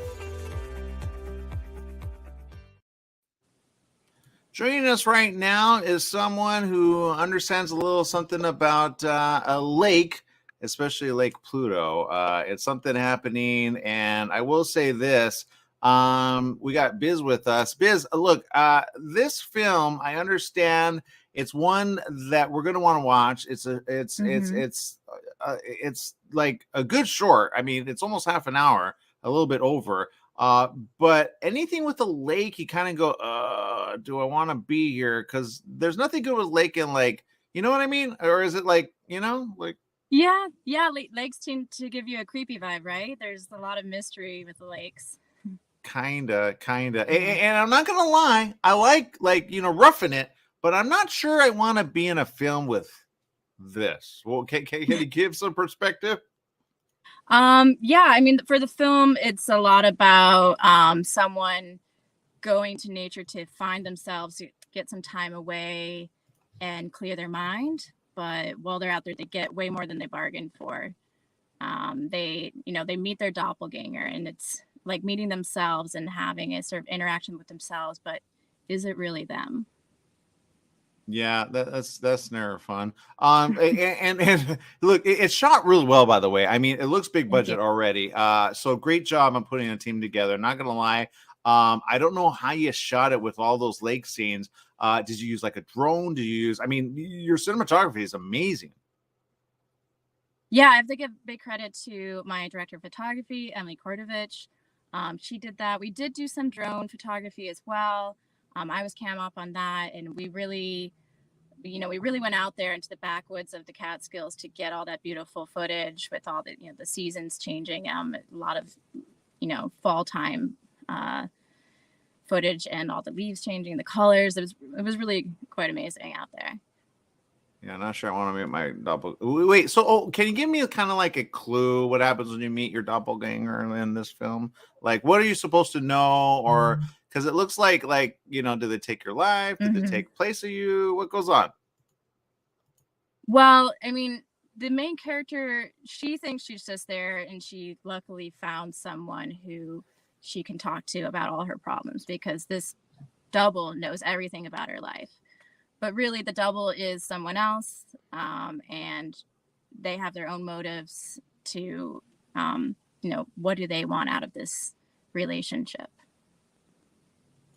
Joining us right now is someone who understands a little something about a lake, especially Lake Pluto. It's something happening, and I will say this. We got Biz with us. Biz, look, this film, I understand it's one that we're going to want to watch. It's like a good short. I mean, it's almost half an hour, a little bit over. But anything with the lake, you kind of go, do I want to be here? Because there's nothing good with lake and like, you know what I mean? Or is it like, you know, like. Yeah. Lakes tend to give you a creepy vibe, right? There's a lot of mystery with the lakes. Kinda. And I'm not gonna lie, I like, you know, roughing it, but I'm not sure I want to be in a film with this. Well, can you give some perspective? Yeah, I mean, for the film, it's a lot about someone going to nature to find themselves, to get some time away and clear their mind. But while they're out there, they get way more than they bargained for. They meet their doppelganger, and it's like meeting themselves and having a sort of interaction with themselves, but is it really them? Yeah, that's never fun. And look, it's shot really well, by the way. I mean, it looks big Thank you. budget already. So great job on putting a team together. Not gonna lie, I don't know how you shot it with all those lake scenes. Did you use like a drone? Did you use? I mean, your cinematography is amazing. Yeah, I have to give big credit to my director of photography, Emily Kordovich. She did that. We did do some drone photography as well. I was cam op on that, and we really went out there into the backwoods of the Catskills to get all that beautiful footage with all the, the seasons changing. A lot of, fall time footage and all the leaves changing, the colors. It was really quite amazing out there. Yeah, not sure I want to meet my doppelganger. Wait, so can you give me kind of like a clue what happens when you meet your doppelganger in this film? Like, what are you supposed to know? Or because it looks like do they take your life? Did they take place of you? What goes on? Well, I mean, the main character, she thinks she's just there, and she luckily found someone who she can talk to about all her problems, because this double knows everything about her life. But really, the double is someone else, and they have their own motives to, what do they want out of this relationship?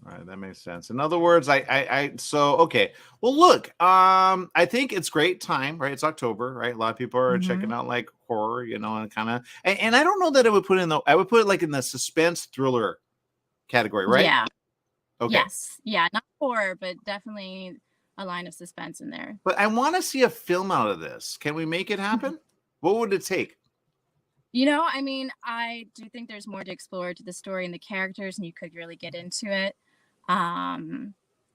All right, that makes sense. In other words, okay. Well, look, I think it's great time, right? It's October, right? A lot of people are checking out like horror, and kind of, and I don't know that I would put it like in the suspense thriller category, right? Yeah. Okay. Yes. Yeah. Not horror, but definitely a line of suspense in there. But I want to see a film out of this. Can we make it happen? What would it take? I mean, I do think there's more to explore to the story and the characters, and you could really get into it. And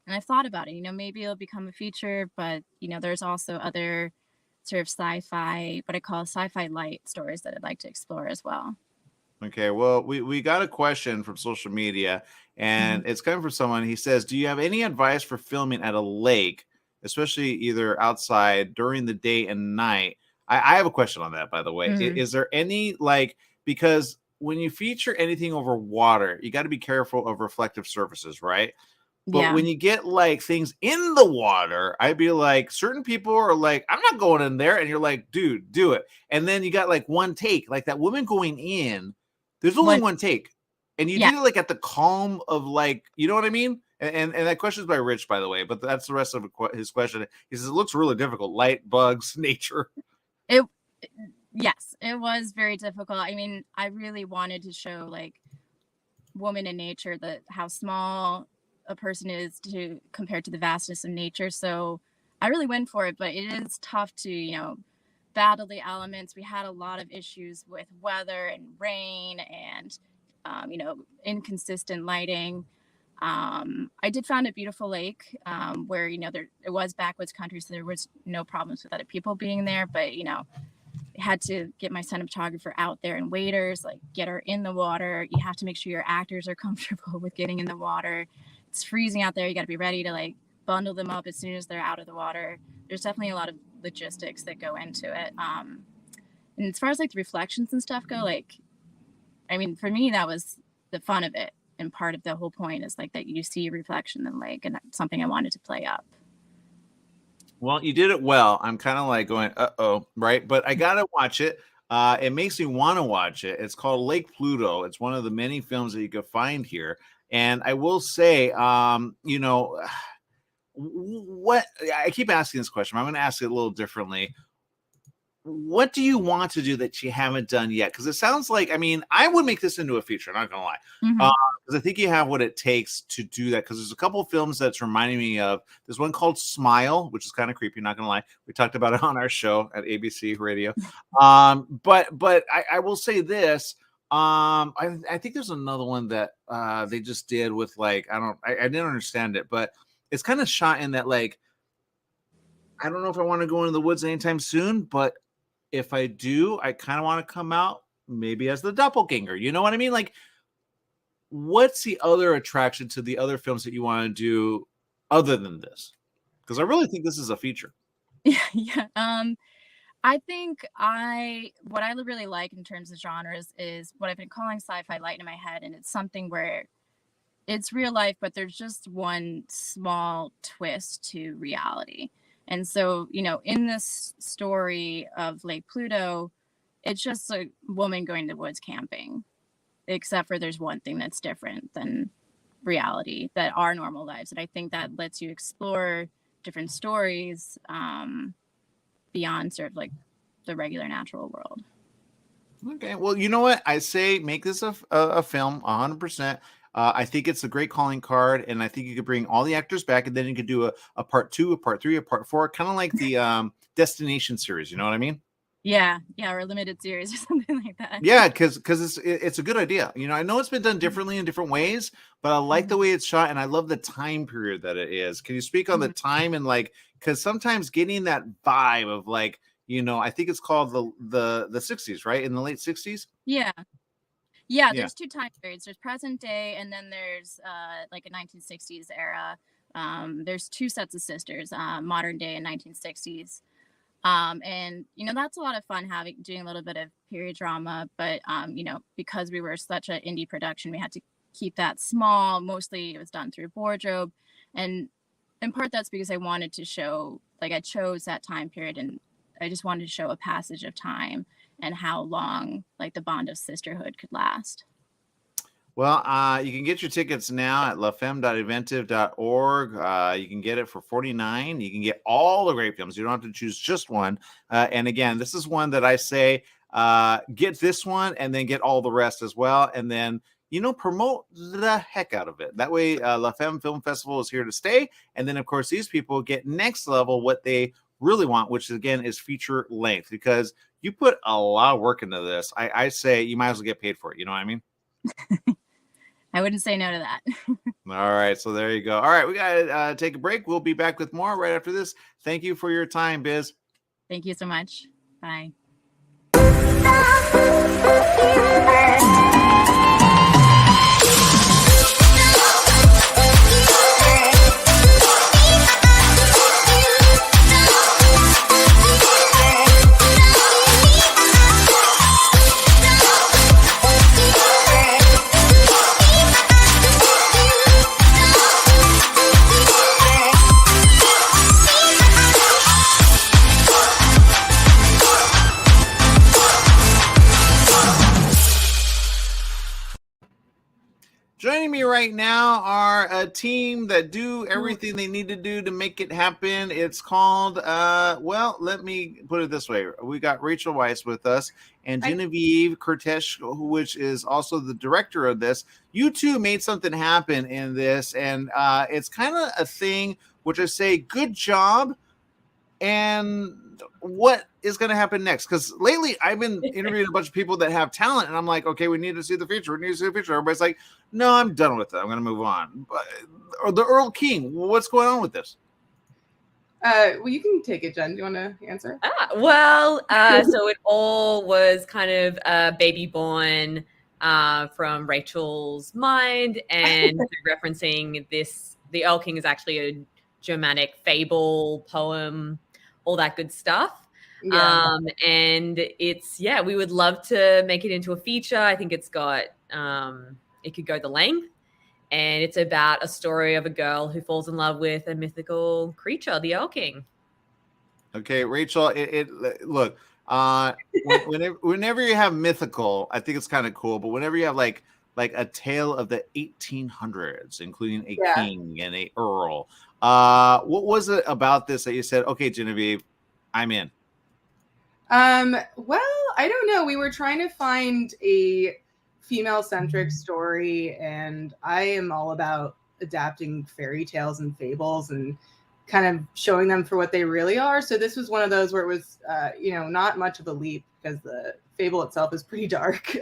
I've thought about it, maybe it'll become a feature, but, there's also other sort of sci-fi, what I call sci-fi light stories that I'd like to explore as well. Okay, well, we got a question from social media, and it's coming from someone. He says, do you have any advice for filming at a lake, especially either outside during the day and night? I have a question on that, by the way. Is there any, because when you feature anything over water, you got to be careful of reflective surfaces, right? But when you get things in the water, I'd be like, certain people are like, I'm not going in there. And you're like, dude, do it. And then you got one take, like that woman going in. There's only one take. And you did it at the calm of you know what I mean? And that question is by Rich, by the way, but that's the rest of his question. He says, it looks really difficult. Light, bugs, nature. Yes, it was very difficult. I mean, I really wanted to show woman in nature, how small a person is compared to the vastness of nature. So I really went for it, but it is tough to, battle the elements. We had a lot of issues with weather and rain and, inconsistent lighting. I did find a beautiful lake where, it was backwoods country, so there was no problems with other people being there, but, had to get my cinematographer out there and waiters, get her in the water. You have to make sure your actors are comfortable with getting in the water. It's freezing out there. You got to be ready to bundle them up as soon as they're out of the water. There's definitely a lot of logistics that go into it. And as far as the reflections and stuff go, I mean, for me, that was the fun of it. And part of the whole point is that you see a reflection in the lake, and that's something I wanted to play up. Well, you did it well. I'm kind of going, uh-oh, right? But I got to watch it. It makes me want to watch it. It's called Lake Pluto. It's one of the many films that you can find here. And I will say, what I keep asking this question. I'm going to ask it a little differently. What do you want to do that you haven't done yet? Because it sounds like, I mean, I would make this into a feature, not gonna lie. Because I think you have what it takes to do that. Because there's a couple of films that's reminding me of, there's one called Smile, which is kind of creepy, not gonna lie. We talked about it on our show at ABC Radio. But I will say this. I think there's another one that they just did with I didn't understand it, but it's kind of shot in that I don't know if I want to go into the woods anytime soon, but if I do, I kind of want to come out maybe as the doppelganger. You know what I mean? What's the other attraction to the other films that you want to do other than this? Because I really think this is a feature. Yeah. I think what I really like in terms of genres is what I've been calling sci-fi light in my head. And it's something where it's real life, but there's just one small twist to reality. And so, you know, in this story of Lake Pluto, it's just a woman going to woods camping, except for there's one thing that's different than reality, that our normal lives. And I think that lets you explore different stories beyond sort of like the regular natural world. Okay, well, you know what? I say make this a film 100%. I think it's a great calling card, and I think you could bring all the actors back, and then you could do a part 2, a part 3, a part 4, kind of like the Destination series. You know what I mean? Yeah, or a limited series or something like that. Yeah, because it's a good idea. You know, I know it's been done differently in different ways, but I like the way it's shot, and I love the time period that it is. Can you speak on the time and like, because sometimes getting that vibe of like, you know, I think it's called the 60s, right? In the late 60s? Yeah, there's two time periods. There's present day, and then there's like a 1960s era. There's two sets of sisters, modern day and 1960s. And you know, that's a lot of fun doing a little bit of period drama, but you know, because we were such an indie production, we had to keep that small. Mostly it was done through wardrobe, and in part that's because I wanted to show, like, I chose that time period, and I just wanted to show a passage of time and how long like the bond of sisterhood could last. Well, you can get your tickets now at lafemme.inventive.org. You can get it for $49. You can get all the great films. You don't have to choose just one. And again, this is one that I say, get this one and then get all the rest as well. And then, you know, promote the heck out of it. That way, La Femme Film Festival is here to stay. And then, of course, these people get next level what they really want, which again is feature length, because you put a lot of work into this. I say you might as well get paid for it. You know what I mean? I wouldn't say no to that. All right, so there you go. All right, we gotta take a break. We'll be back with more right after this. Thank you for your time, Biz. Thank you so much. Bye. Joining me right now are a team that do everything they need to do to make it happen. It's called, well, let me put it this way. We got Rachel Weisz with us and Genevieve Cortesh, which is also the director of this. You two made something happen in this, and it's kind of a thing which I say, good job. And what is going to happen next? Because lately I've been interviewing a bunch of people that have talent, and I'm like, okay, we need to see the future. We need to see the future. Everybody's like, no, I'm done with it. I'm going to move on. Or the Earl King, what's going on with this? Well, you can take it, Jen. Do you want to answer? So it all was kind of baby born from Rachel's mind, and referencing this. The Earl King is actually a Germanic fable, poem, all that good stuff. Yeah. And it's, we would love to make it into a feature. I think it's got, it could go the length, and it's about a story of a girl who falls in love with a mythical creature, the Earl King. Okay, Rachel, look, whenever you have mythical, I think it's kind of cool, but whenever you have like a tale of the 1800s, including a king and a earl, what was it about this that you said, okay, Genevieve, I'm in? Well, I don't know. We were trying to find a female-centric story, and I am all about adapting fairy tales and fables and kind of showing them for what they really are. So this was one of those where it was, not much of a leap, because the fable itself is pretty dark.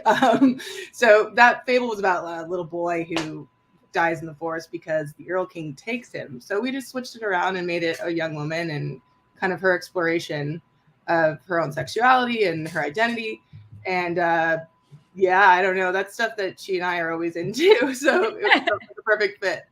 So that fable was about a little boy who dies in the forest because the Earl King takes him. So we just switched it around and made it a young woman and kind of her exploration of her own sexuality and her identity. And I don't know. That's stuff that she and I are always into. So it was the perfect fit.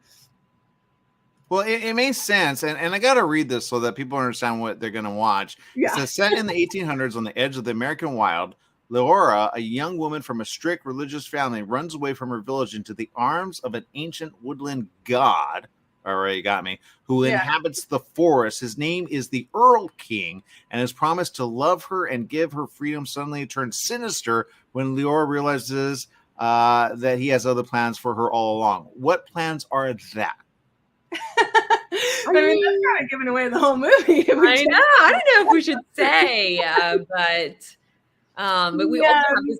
Well, it makes sense. And I got to read this so that people understand what they're going to watch. Yeah. It says, set in the 1800s on the edge of the American wild, Leora, a young woman from a strict religious family, runs away from her village into the arms of an ancient woodland god. Already got me. Who inhabits the forest. His name is the Earl King, and has promised to love her and give her freedom. Suddenly turns sinister when Leora realizes that he has other plans for her all along. What plans are that? I mean, that's kind of giving away the whole movie. I know. I don't know if we should say, but we also have this.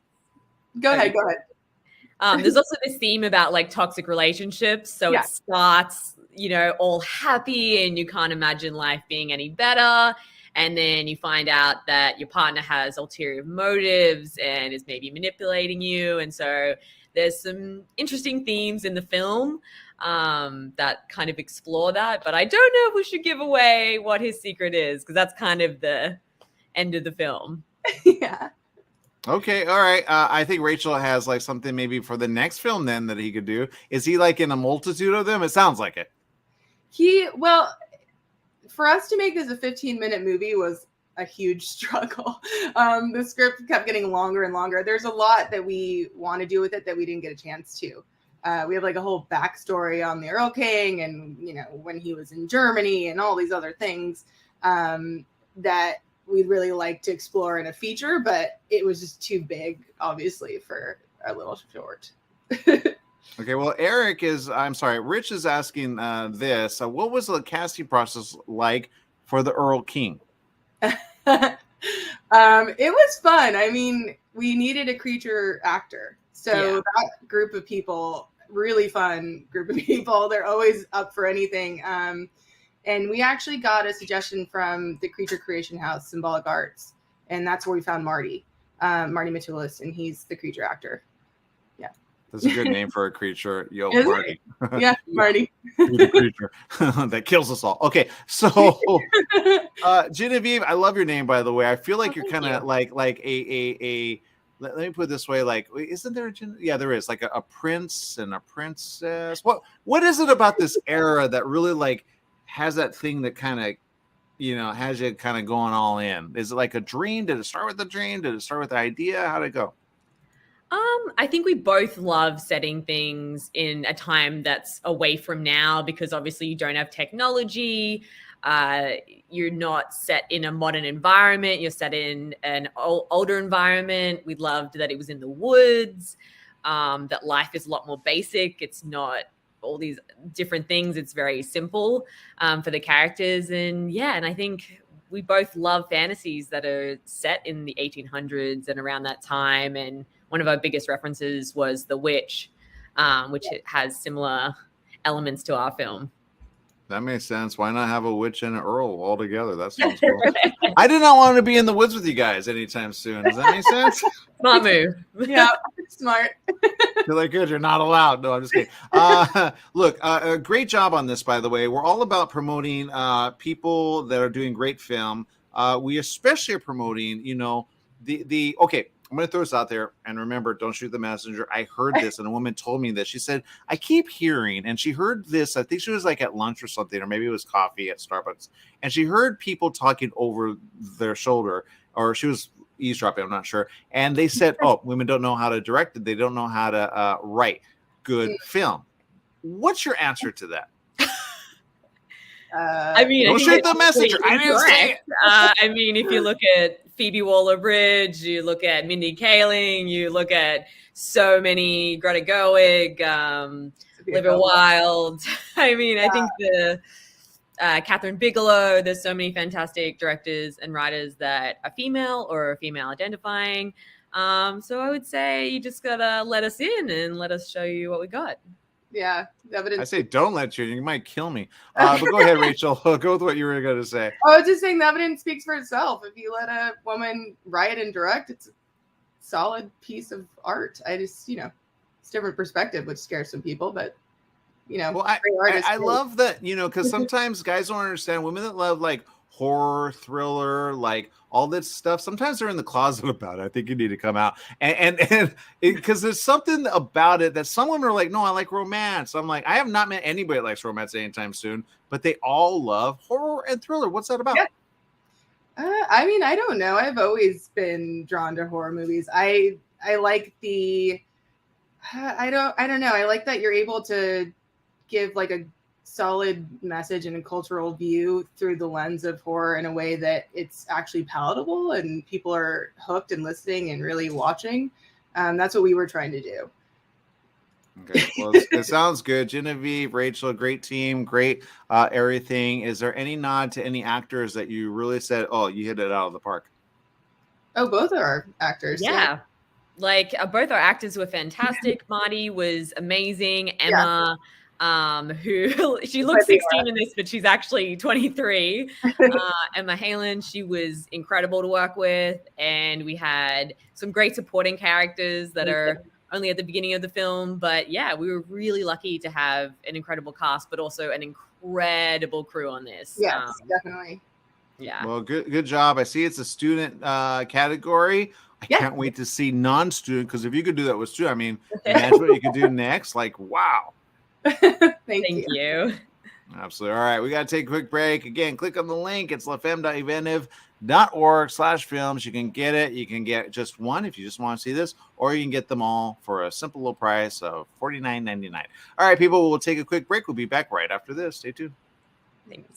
Go ahead. There's also this theme about like toxic relationships. So it starts, all happy, and you can't imagine life being any better. And then you find out that your partner has ulterior motives and is maybe manipulating you. And so there's some interesting themes in the film that kind of explore that. But I don't know if we should give away what his secret is, because that's kind of the end of the film. Okay, all right. I think Rachel has like something maybe for the next film then that he could do. Is he like in a multitude of them? It sounds like it. For us to make this a 15-minute movie was a huge struggle. The script kept getting longer and longer. There's a lot that we want to do with it that we didn't get a chance to. We have like a whole backstory on the Earl King and, when he was in Germany and all these other things that we'd really like to explore in a feature, but it was just too big, obviously, for a little short. Okay, well, Rich is asking this. What was the casting process like for the Earl King? It was fun. I mean, we needed a creature actor. So that group of people, really fun group of people. They're always up for anything. And we actually got a suggestion from the Creature Creation House, Symbolic Arts. And that's where we found Marty Matulis, and he's the creature actor. Yeah. That's a good name for a creature. Yo, Is Marty. Yeah, Marty. The creature that kills us all. Okay, so Genevieve, I love your name, by the way. I feel like you're kind of like a let me put it this way, like, isn't there there is like a prince and a princess. What is it about this era that really like has that thing that kind of has you kind of going all in? Is it like a dream? Did it start with a dream? Did it start with the idea? How'd it go? I think we both love setting things in a time that's away from now, because obviously you don't have technology. You're not set in a modern environment. You're set in an older environment. We loved that it was in the woods, that life is a lot more basic. It's not all these different things. It's very simple for the characters. And I think we both love fantasies that are set in the 1800s and around that time. And one of our biggest references was The Witch, which has similar elements to our film. That makes sense. Why not have a witch and an earl all together? That sounds cool. I do not want to be in the woods with you guys anytime soon. Does that make sense? Smart move. Yeah, smart. You're like, good, you're not allowed. No, I'm just kidding. Look, a great job on this, by the way. We're all about promoting people that are doing great film. We especially are promoting, okay, I'm going to throw this out there, and remember, don't shoot the messenger. I heard this, and a woman told me this. She said, I keep hearing, and she heard this, I think she was like at lunch or something, or maybe it was coffee at Starbucks, and she heard people talking over their shoulder, or she was eavesdropping, I'm not sure, and they said, women don't know how to direct it. They don't know how to write good film. What's your answer to that? I mean, don't shoot the messenger. I didn't say it. I mean, if you look at Phoebe Waller-Bridge, you look at Mindy Kaling, you look at so many, Greta Gerwig, Olivia Wilde. I mean, I think the Catherine Bigelow. There's so many fantastic directors and writers that are female or female identifying. So I would say you just gotta let us in and let us show you what we got. Yeah, evidence. I say don't let you. You might kill me. But go ahead, Rachel. Go with what you were going to say. I was just saying the evidence speaks for itself. If you let a woman write and direct, it's a solid piece of art. I just, it's a different perspective, which scares some people, but, Well, I love that, because sometimes guys don't understand women that love like horror, thriller, like all this stuff. Sometimes they're in the closet about it. I think you need to come out and because there's something about it that some women are like, no, I like romance. I'm like, I have not met anybody that likes romance anytime soon, but they all love horror and thriller. What's that about? I mean, I don't know. I've always been drawn to horror movies. I like the I don't know. I like that you're able to give like a solid message and a cultural view through the lens of horror in a way that it's actually palatable and people are hooked and listening and really watching. That's what we were trying to do. Okay, well, it sounds good. Genevieve, Rachel, great team, great everything. Is there any nod to any actors that you really said, oh, you hit it out of the park? Oh, both are our actors. Yeah. Like both our actors were fantastic. Marty was amazing. Emma, who she looks 16 in this, but she's actually 23. Emma Halen, she was incredible to work with. And we had some great supporting characters that are only at the beginning of the film. But yeah, we were really lucky to have an incredible cast, but also an incredible crew on this. Yes, definitely. Yeah. Well, good job. I see it's a student category. I can't wait to see non-student, because if you could do that with student, I mean, imagine what you could do next. Like, wow. Thank you. Absolutely. All right, we got to take a quick break. Again, click on the link. It's lafemme.inventive.org/films. You can get it. You can get just one if you just want to see this, or you can get them all for a simple little price of $49.99. All right, people, we'll take a quick break. We'll be back right after this. Stay tuned. Thanks.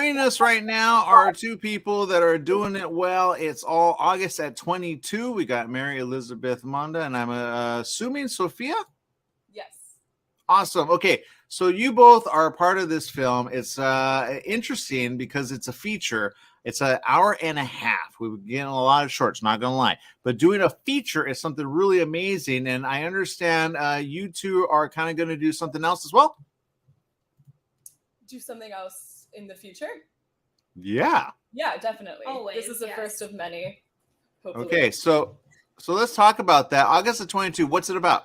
joining us right now are two people that are doing it well. It's all August at 22. We got Mary Elizabeth Monda, and I'm assuming Sophia? Yes. Awesome. Okay, so you both are a part of this film. It's interesting because it's a feature. It's an hour and a half. We've been getting a lot of shorts, not going to lie. But doing a feature is something really amazing, and I understand you two are kind of going to do something else as well? Do something else in the future? Yeah. Yeah, definitely. Always, This is the first of many. Hopefully. Okay, so let's talk about that. August of 22, what's it about?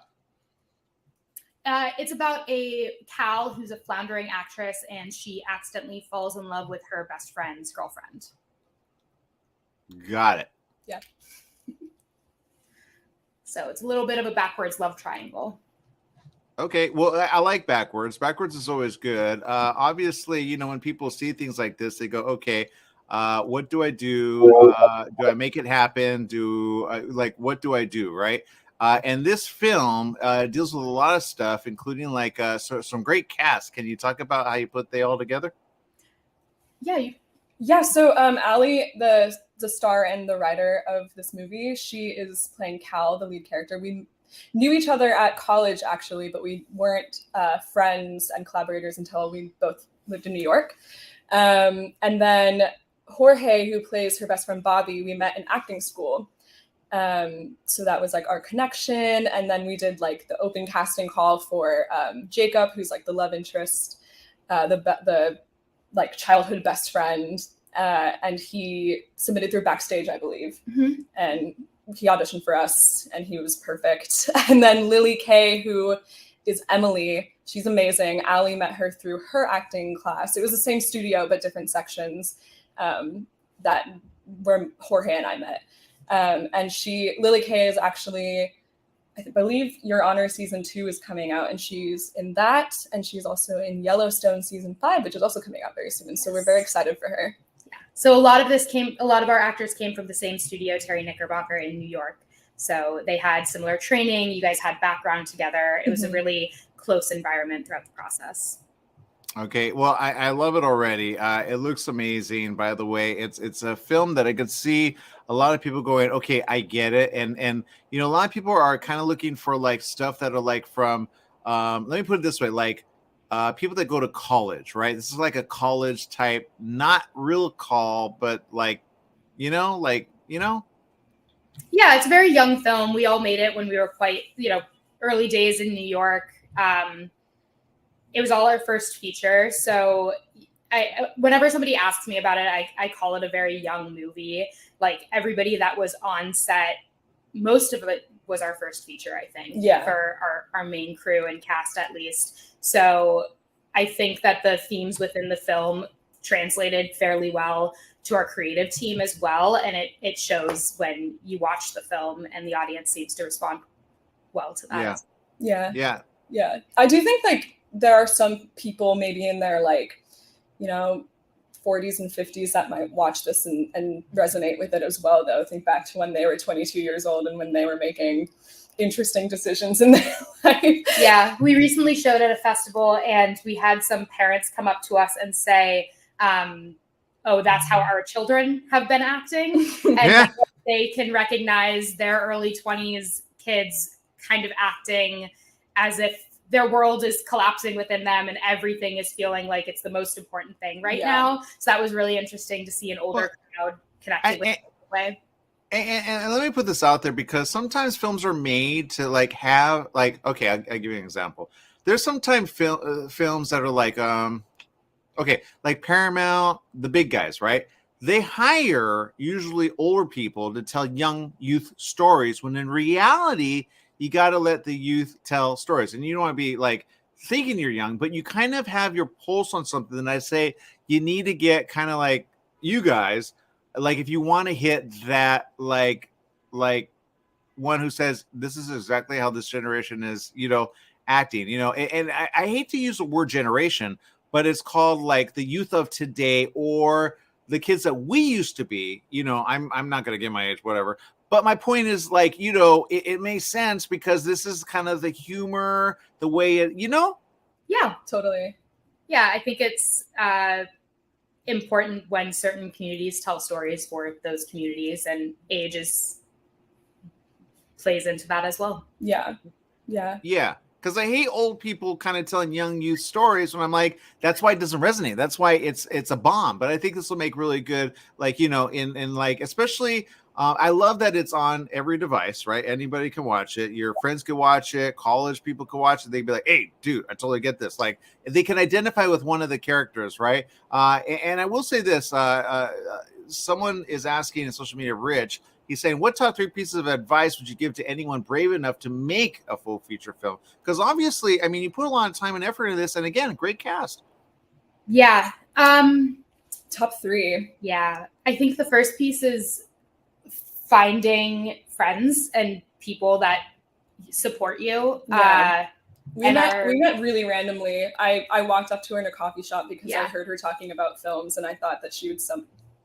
It's about a Cal who's a floundering actress, and she accidentally falls in love with her best friend's girlfriend. Got it. Yeah. So it's a little bit of a backwards love triangle. Okay, well, I like backwards. Backwards is always good. Obviously, you know, when people see things like this, they go, okay, what do I do? Do I make it happen? What do I do, right? And this film deals with a lot of stuff, including like some great cast. Can you talk about how you put they all together? Yeah. So Allie, the star and the writer of this movie, she is playing Cal, the lead character. We knew each other at college, actually, but we weren't friends and collaborators until we both lived in New York. And then Jorge, who plays her best friend Bobby, we met in acting school. So that was like our connection. And then we did like the open casting call for Jacob, who's like the love interest, the like childhood best friend. And he submitted through Backstage, I believe. Mm-hmm. And he auditioned for us and he was perfect. And then Lily Kay, who is Emily, she's amazing. Allie met her through her acting class. It was the same studio, but different sections that where Jorge and I met. And Lily Kay is actually, I believe Your Honor season 2 is coming out, and she's in that, and she's also in Yellowstone season 5, which is also coming out very soon. So we're very excited for her. So a lot of our actors came from the same studio, Terry Knickerbocker in New York. So they had similar training. You guys had background together. It was a really close environment throughout the process. Okay, well, I love it already. It looks amazing, by the way. It's a film that I could see a lot of people going, okay, I get it. And you know, a lot of people are kind of looking for like stuff that are like from, let me put it this way, like people that go to college, right? This is like a college type, not real call, but like, you know. Yeah, it's a very young film. We all made it when we were quite, early days in New York. It was all our first feature. So whenever somebody asks me about it, I call it a very young movie. Like everybody that was on set, most of it was our first feature, I think, for our main crew and cast at least. So I think that the themes within the film translated fairly well to our creative team as well. And it shows when you watch the film, and the audience seems to respond well to that. Yeah. I do think like there are some people maybe in their like, 40s and 50s that might watch this and resonate with it as well, though. Think back to when they were 22 years old and when they were making interesting decisions in their life. Yeah, we recently showed at a festival, and we had some parents come up to us and say, oh, that's how our children have been acting. And they can recognize their early 20s kids kind of acting as if their world is collapsing within them and everything is feeling like it's the most important thing right now. So that was really interesting to see an older crowd connected with it in a way. And let me put this out there, because sometimes films are made to like have like, okay, I'll give you an example. There's sometimes films that are like, like Paramount, the big guys, right? They hire usually older people to tell young youth stories, when in reality, you got to let the youth tell stories. And you don't want to be like thinking you're young, but you kind of have your pulse on something. And I say you need to get kind of like you guys, like if you want to hit that, like one who says this is exactly how this generation is, acting, and I hate to use the word generation, but it's called like the youth of today, or the kids that we used to be. I'm not going to give my age, whatever. But my point is like, it makes sense because this is kind of the humor, the way it, Yeah, totally. Yeah, I think it's important when certain communities tell stories for those communities, and age plays into that as well. Yeah. Because I hate old people kind of telling young youth stories when I'm like, that's why it doesn't resonate. That's why it's a bomb. But I think this will make really good, like, you know, in like, especially, I love that it's on every device, right? Anybody can watch it. Your friends can watch it. College people can watch it. They'd be like, hey, dude, I totally get this. Like, they can identify with one of the characters, right? And I will say this, someone is asking in social media, Rich, he's saying, what top 3 pieces of advice would you give to anyone brave enough to make a full feature film? Because obviously, I mean, you put a lot of time and effort into this, and again, great cast. Yeah. Top 3. Yeah. I think the first piece is finding friends and people that support you. Yeah. We met really randomly. I walked up to her in a coffee shop because I heard her talking about films, and I thought that she would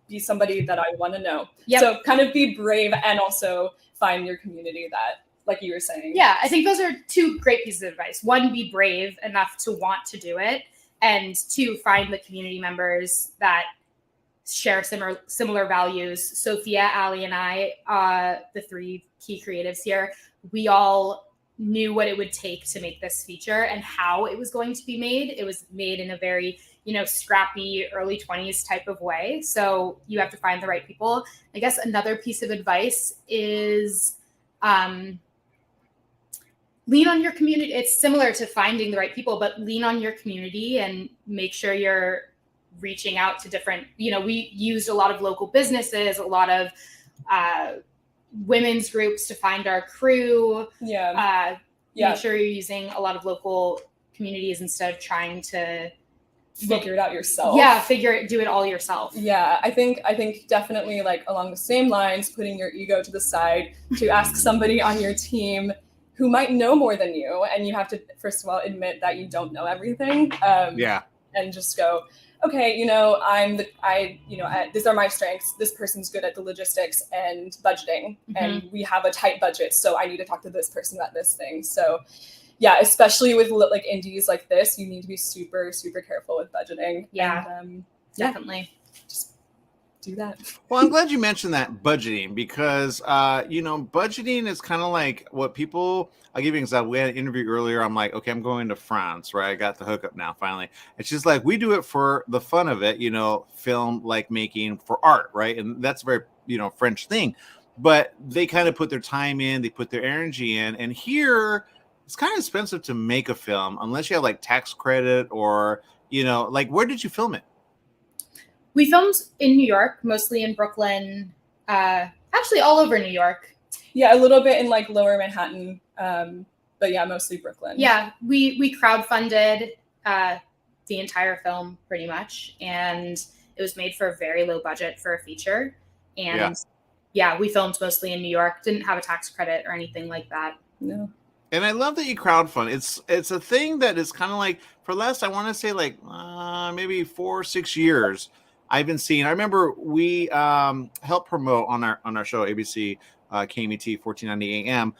be somebody that I want to know. Yep. So kind of be brave and also find your community that, like you were saying. Yeah, I think those are 2 great pieces of advice. 1, be brave enough to want to do it. And 2, find the community members that share similar values. Sophia, Ali, and I, the 3 key creatives here, we all knew what it would take to make this feature and how it was going to be made. It was made in a very, you know, scrappy early 20s type of way. So you have to find the right people. I guess another piece of advice is lean on your community. It's similar to finding the right people, but lean on your community and make sure you're reaching out to different, you know, we used a lot of local businesses, a lot of women's groups to find our crew. Make sure you're using a lot of local communities instead of trying to figure it out yourself. Do it all yourself. Yeah, I think definitely, like, along the same lines, putting your ego to the side to ask somebody on your team who might know more than you, and you have to first of all admit that you don't know everything. And just go, okay, you know, these are my strengths. This person's good at the logistics and budgeting, and we have a tight budget, so I need to talk to this person about this thing. So, yeah, especially with like indies like this, you need to be super, super careful with budgeting. Yeah, and, definitely. Just do that. Well, I'm glad you mentioned that, budgeting, because you know, budgeting is kind of like what people. I'll give you an example. We had an interview earlier. I'm like, okay, I'm going to France, right? I got the hookup now, finally. It's just like, we do it for the fun of it, you know, film like making for art, right? And that's a very, you know, French thing. But they kind of put their time in, they put their energy in. And here, it's kind of expensive to make a film unless you have like tax credit or, you know, like, where did you film it? We filmed in New York, mostly in Brooklyn, actually all over New York. Yeah, a little bit in like lower Manhattan, but yeah, mostly Brooklyn. Yeah, we crowdfunded the entire film pretty much, and it was made for a very low budget for a feature. And yeah, we filmed mostly in New York, didn't have a tax credit or anything like that. No. And I love that you crowdfund. It's a thing that is kind of like, for last, I want to say like maybe 4 or 6 years, I've been seeing. I remember we helped promote on our show, ABC KMET 1490 AM.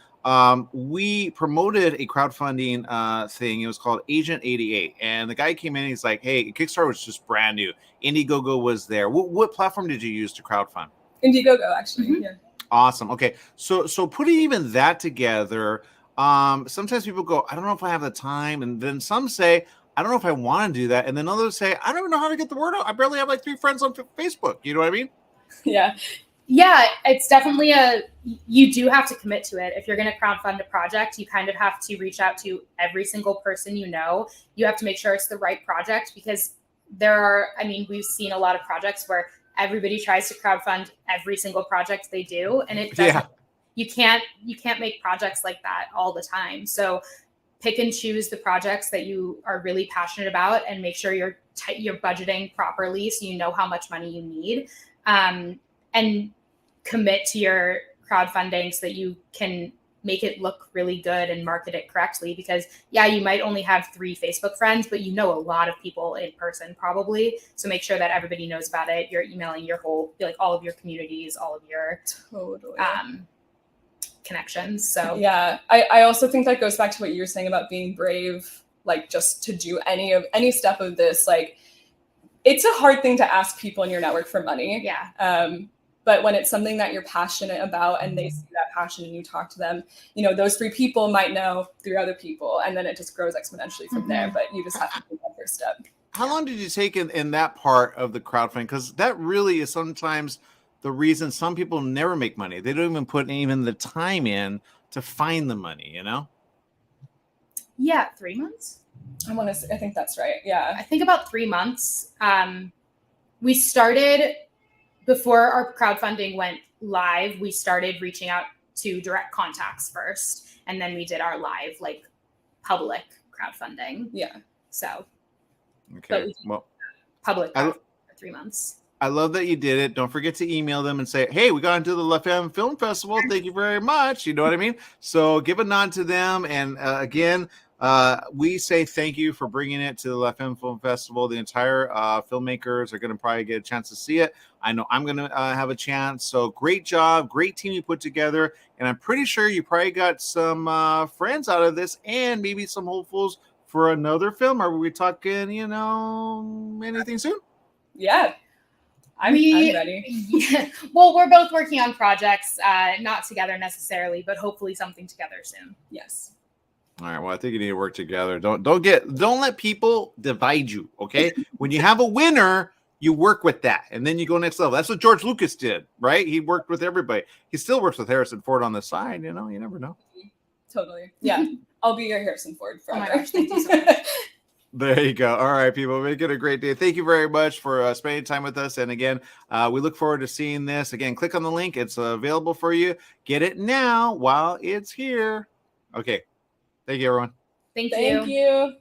We promoted a crowdfunding thing. It was called Agent 88, and the guy came in and he's like, hey, Kickstarter was just brand new. Indiegogo was there. What platform did you use to crowdfund? Indiegogo, actually. Yeah. Awesome. Okay, so putting even that together, sometimes people go, I don't know if I have the time, and then some say, I don't know if I want to do that, and then others say, I don't even know how to get the word out. I barely have like 3 friends on Facebook. You know what I mean? Yeah, it's definitely you do have to commit to it. If you're going to crowdfund a project, you kind of have to reach out to every single person you know. You have to make sure it's the right project, because we've seen a lot of projects where everybody tries to crowdfund every single project they do, and it doesn't. You can't make projects like that all the time. So pick and choose the projects that you are really passionate about, and make sure you're budgeting properly so you know how much money you need, and commit to your crowdfunding so that you can make it look really good and market it correctly. Because you might only have 3 Facebook friends, but you know a lot of people in person probably. So make sure that everybody knows about it. You're emailing all of your communities, all of your connections. So yeah, I also think that goes back to what you were saying about being brave, like just to do any step of this. Like, it's a hard thing to ask people in your network for money. Yeah. But when it's something that you're passionate about and they see that passion and you talk to them, you know, those 3 people might know 3 other people, and then it just grows exponentially from there. But you just have to take that first step. How long did you take in that part of the crowdfunding? Because that really is sometimes the reason some people never make money. They don't even put even the time in to find the money, you know? Yeah, 3 months. I think that's right. Yeah. I think about 3 months. We started before our crowdfunding went live. We started reaching out to direct contacts first, and then we did our live, like, public crowdfunding. Yeah. So, Okay. Well, public for 3 months. I love that you did it. Don't forget to email them and say, hey, we got into the Femme Film Festival. Thank you very much. You know what I mean? So give a nod to them. And again, we say thank you for bringing it to the Femme Film Festival. The entire filmmakers are going to probably get a chance to see it. I know I'm going to have a chance. So great job. Great team you put together. And I'm pretty sure you probably got some friends out of this and maybe some hopefuls for another film. Are we talking, you know, anything soon? Yeah. I'm ready. Yeah. Well, we're both working on projects, not together necessarily, but hopefully something together soon. Yes. All right. Well, I think you need to work together. Don't let people divide you. Okay. When you have a winner, you work with that, and then you go next level. That's what George Lucas did, right? He worked with everybody. He still works with Harrison Ford on the side. You know, you never know. Totally. Yeah. I'll be your Harrison Ford forever. Oh my gosh, thank you so much. There you go. All right, people, make it a great day. Thank you very much for spending time with us. And again, we look forward to seeing this. Again, click on the link. It's available for you. Get it now while it's here. Okay. Thank you, everyone. Thank you.